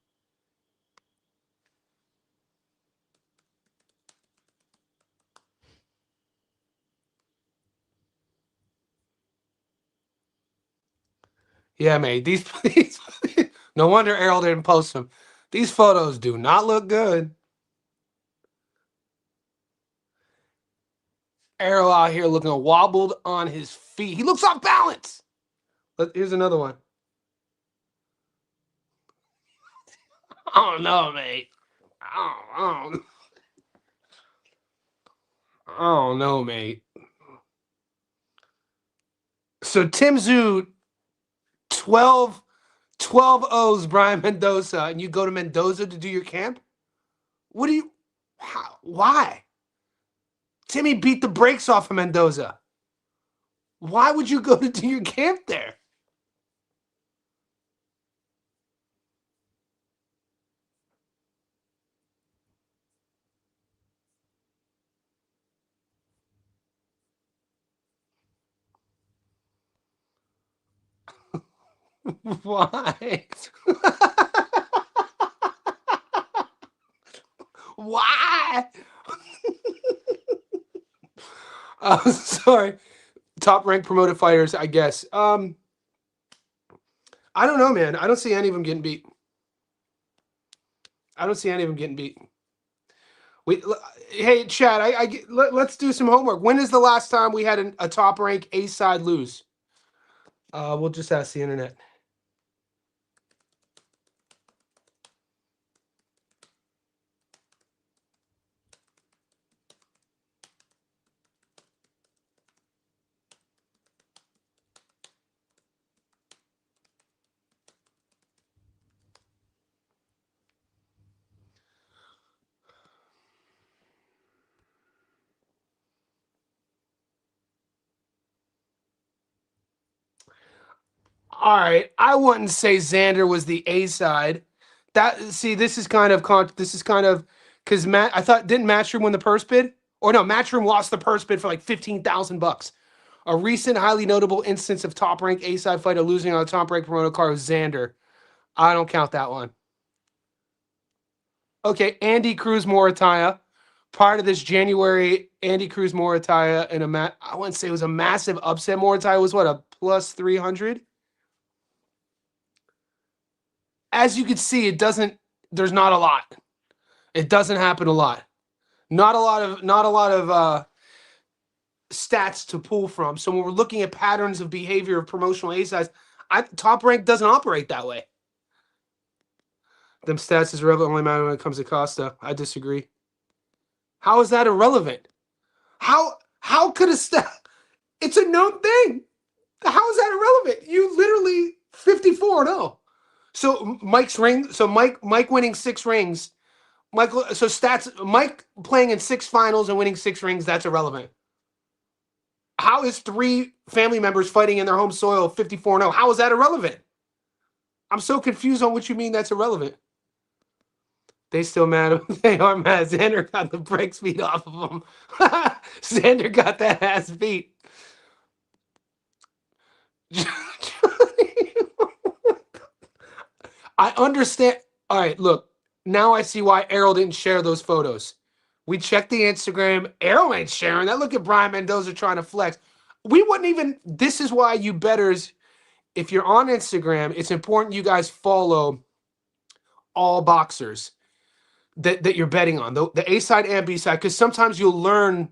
Yeah, mate. These no wonder Errol didn't post them. These photos do not look good. Errol out here looking wobbled on his feet. He looks off balance. Here's another one. I don't know, mate. I don't know, mate. So Tim Zoo, 12 O's Brian Mendoza, and you go to Mendoza to do your camp? What do you, why? Timmy beat the brakes off of Mendoza. Why would you go to do your camp there? Why? Why? Sorry. Top ranked promoted fighters, I guess. I don't know, man. I don't see any of them getting beat. Hey, Chad, let's do some homework. When is the last time we had a top rank A side lose? We'll just ask the internet. All right, I wouldn't say Xander was the A side. This is kind of because I thought didn't Matchroom win the purse bid? Or no, Matchroom lost the purse bid for like $15,000. A recent highly notable instance of top rank A side fighter losing on a top rank promoted card was Xander. I don't count that one. Okay, Andy Cruz Morataya. Part of this January, Andy Cruz Morataya in I wouldn't say it was a massive upset. Morataya was what, a plus 300? As you can see, there's not a lot. It doesn't happen a lot. Not a lot of stats to pull from. So when we're looking at patterns of behavior of promotional A sides, Top Rank doesn't operate that way. Them stats is relevant only matter when it comes to Costa. I disagree. How is that irrelevant? How could a stat? It's a known thing. How is that irrelevant? You literally 54-0. So Mike's ring. So Mike winning 6 rings. Mike playing in 6 finals and winning 6 rings. That's irrelevant. How is 3 family members fighting in their home soil 54-0? How is that irrelevant? I'm so confused on what you mean that's irrelevant. They still mad. They are mad. Xander got the brakes beat off of him. Xander got that ass beat. I understand. All right, look. Now I see why Errol didn't share those photos. We checked the Instagram. Errol ain't sharing that. Look at Brian Mendoza trying to flex. We wouldn't even. This is why you betters, if you're on Instagram, it's important you guys follow all boxers that you're betting on, the A side and B side, because sometimes you'll learn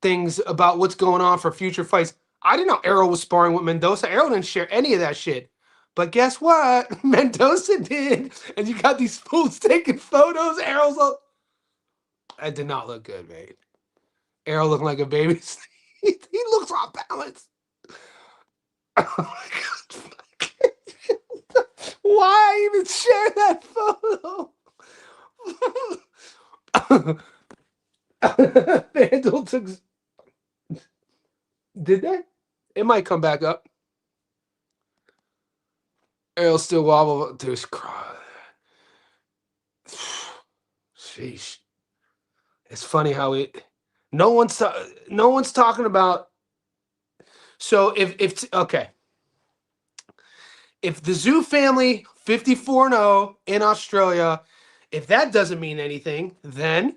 things about what's going on for future fights. I didn't know Errol was sparring with Mendoza. Errol didn't share any of that shit. But guess what? Mendoza did. And you got these fools taking photos. Errol's all... That did not look good, mate. Errol looking like a baby. He looks off balance. Oh my God. Why even share that photo? FanDuel took. Did they? It might come back up. Errol still wobble. Dude, sheesh. It's funny how no one's talking about. So if okay, if the Zoo family 54-0 in Australia, if that doesn't mean anything, then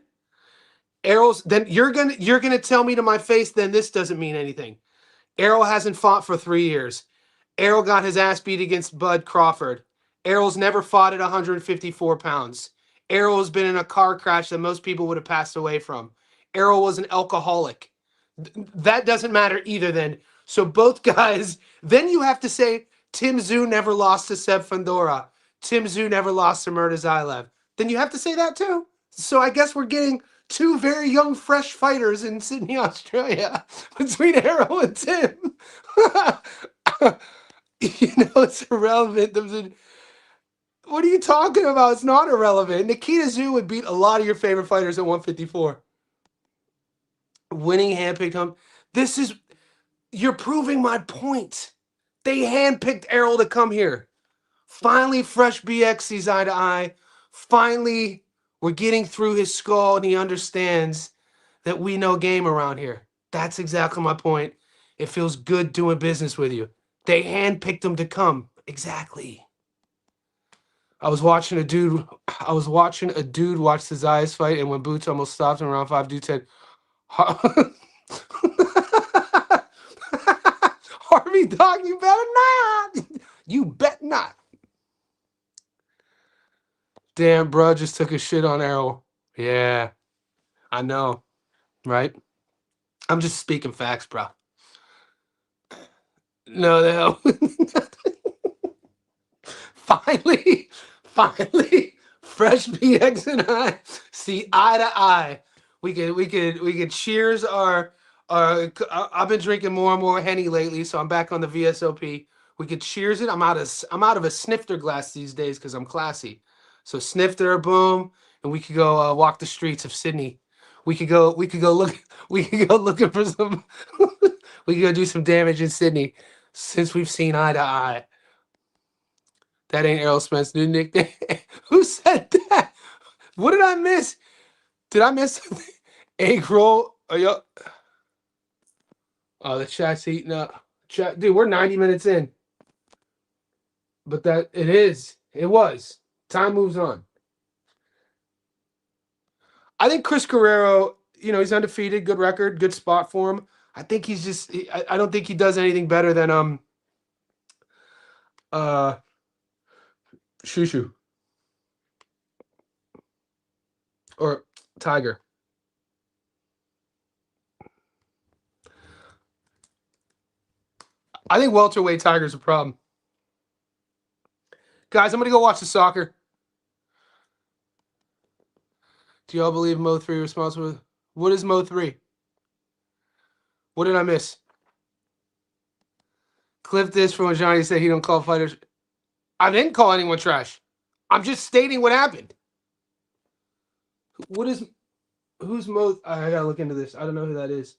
you're gonna tell me to my face, then this doesn't mean anything. Errol hasn't fought for 3 years. Errol got his ass beat against Bud Crawford. Errol's never fought at 154 pounds. Errol's been in a car crash that most people would have passed away from. Errol was an alcoholic. That doesn't matter either then. So both guys, then you have to say Tim Tszyu never lost to Seb Fandora. Tim Tszyu never lost to Murtazaev. Then you have to say that too. So I guess we're getting two very young, fresh fighters in Sydney, Australia, between Errol and Tim. It's irrelevant. What are you talking about? It's not irrelevant. Nikita Tszyu would beat a lot of your favorite fighters at 154. Winning handpicked him. You're proving my point. They handpicked Errol to come here. Finally, Fresh BX sees eye to eye. Finally, we're getting through his skull and he understands that we know game around here. That's exactly my point. It feels good doing business with you. They handpicked him to come. Exactly. I was watching a dude watch the Zayas fight, and when Boots almost stopped him around 5, dude said, Harvey Dog, you better not. You bet not. Damn, bro, just took a shit on Errol. Yeah, I know, right? I'm just speaking facts, bro. No, the hell. Finally, Fresh BX and I see eye to eye. We could cheers our. I've been drinking more and more Henny lately, so I'm back on the VSOP. We could cheers it. I'm out of a snifter glass these days because I'm classy. So snifter, boom, and we could go walk the streets of Sydney. We could go looking for some. We could go do some damage in Sydney since we've seen eye to eye. That ain't Errol Spence' new nickname. Who said that? What did I miss? Did I miss something? Egg roll? Oh, the chat's heating up. Chat, dude, we're 90 minutes in. But it was. Time moves on. I think Chris Guerrero, he's undefeated, good record, good spot for him. I think he's just, I don't think he does anything better than Shushu or Tiger. I think welterweight Tiger's a problem. Guys, I'm going to go watch the soccer. Do y'all believe Mo 3 responsible? What is Mo 3? What did I miss? Clip this from when Johnny said he don't call fighters. I didn't call anyone trash. I'm just stating what happened. Who's Mo? I gotta look into this. I don't know who that is.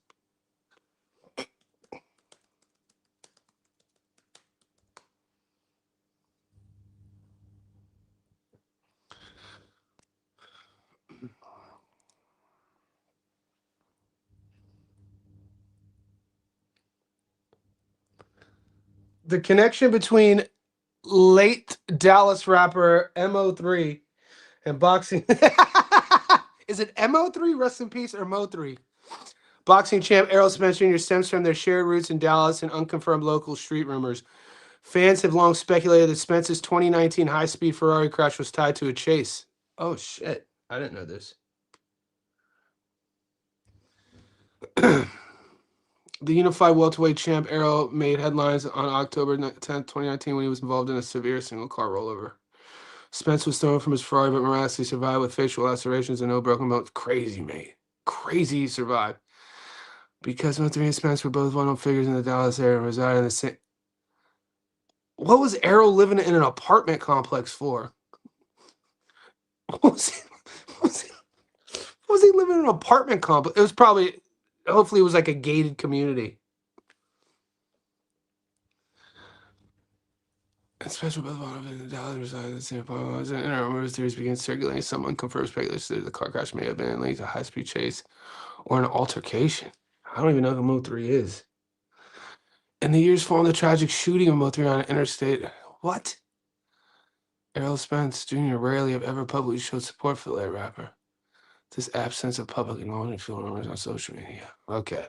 The connection between late Dallas rapper Mo3 and boxing. Is it Mo3? Rest in peace, or Mo3? Boxing champ Errol Spence Jr. stems from their shared roots in Dallas and unconfirmed local street rumors. Fans have long speculated that Spence's 2019 high-speed Ferrari crash was tied to a chase. Oh, shit. I didn't know this. The unified welterweight champ Errol made headlines on October 10th, 2019 when he was involved in a severe single-car rollover. Spence was thrown from his Ferrari, but miraculously survived with facial lacerations and no broken bones. Crazy, mate. Crazy he survived. Because Mo3 and Spence were both well-known figures in the Dallas area and resided in the same... What was Errol living in an apartment complex for? What was he living in an apartment complex? It was probably... Hopefully it was like a gated community. Especially both one of the Dallas resided in the same apartment. Rumors theories began circulating. Some unconfirmed speculation that the car crash may have been linked to a high-speed chase or an altercation. I don't even know who Mo3 is. In the years following the tragic shooting of Mo3 on an interstate, what? Errol Spence Jr. rarely, if ever, publicly showed support for the late rapper. This absence of public acknowledgement fueled rumors on social media. Okay.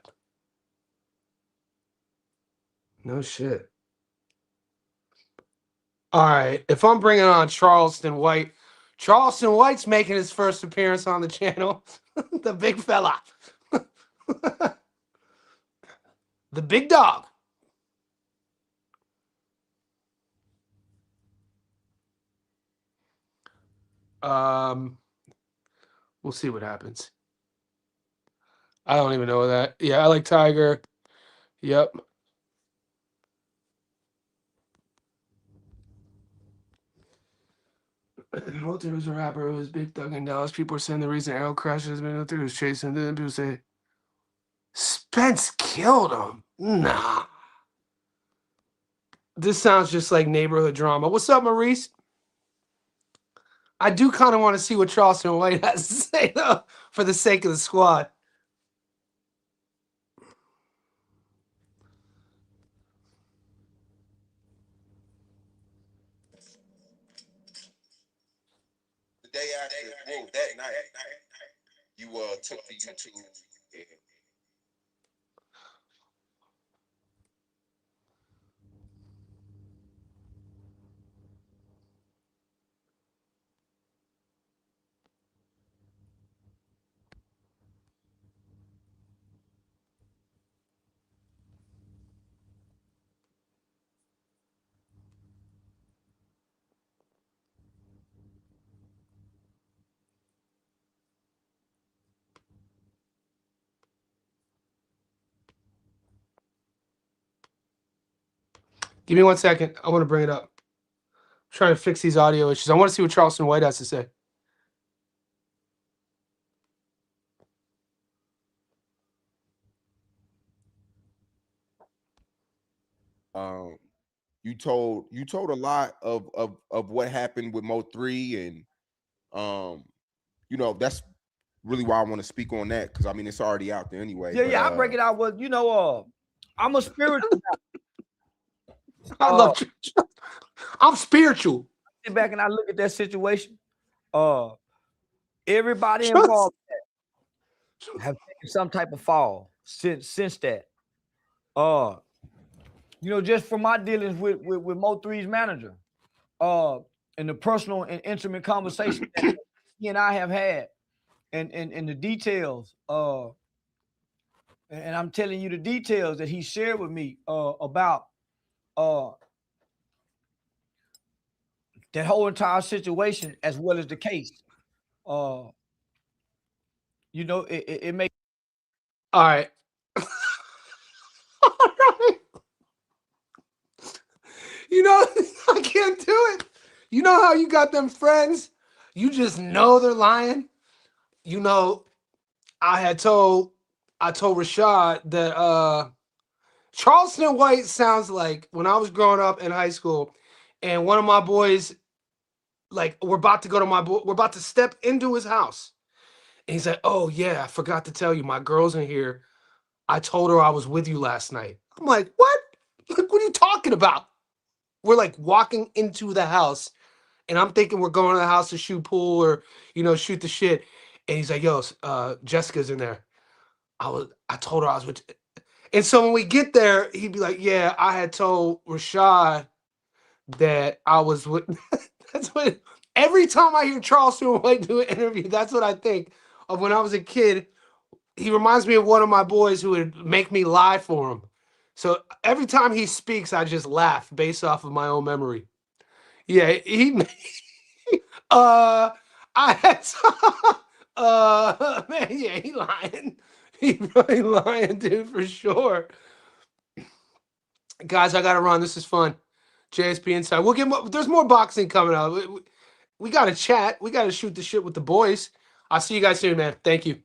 No shit. All right. If I'm bringing on Charleston White's making his first appearance on the channel. The big fella. The big dog. We'll see what happens. I don't even know that. Yeah, I like Tiger. Yep. Well, there was a rapper who was big thug in Dallas. People are saying the reason Arrow crashed has been he was chasing. Then people say Spence killed him. Nah. This sounds just like neighborhood drama. What's up, Maurice? I do kind of want to see what Charleston White has to say, though, for the sake of the squad. The day after, well, that night, you took the YouTube. Give me 1 second. I want to bring it up. I'm trying to fix these audio issues. I want to see what Charleston White has to say. You told a lot of what happened with Mo3, and that's really why I want to speak on that, because I mean it's already out there anyway. Yeah, I break it out with I'm a spiritual guy. I love I'm spiritual. I sit back and I look at that situation. Everybody involved have taken some type of fall since that. Just from my dealings with Mo3's manager, and the personal and intimate conversation that he and I have had, and the details, and I'm telling you the details that he shared with me about that whole entire situation, as well as the case. It makes. All right. I can't do it. You know how you got them friends? You just know they're lying. I told Rashad that Charleston White sounds like when I was growing up in high school, and one of my boys, like, we're about to step into his house. And he's like, "Oh yeah, I forgot to tell you, my girl's in here. I told her I was with you last night." I'm like, "What? Like, what are you talking about?" We're like walking into the house, and I'm thinking we're going to the house to shoot pool or, shoot the shit. And he's like, "Yo, Jessica's in there. I told her I was with you." And so when we get there, he'd be like, "Yeah, I had told Rashad that I was with." That's what, every time I hear Charleston White do an interview, that's what I think of when I was a kid. He reminds me of one of my boys who would make me lie for him. So every time he speaks, I just laugh based off of my own memory. Yeah, I had man, yeah, he lying. He really lying, dude, for sure. Guys, I gotta run. This is fun. JSP Inside. We'll get more. There's more boxing coming up. We gotta chat. We gotta shoot the shit with the boys. I'll see you guys soon, man. Thank you.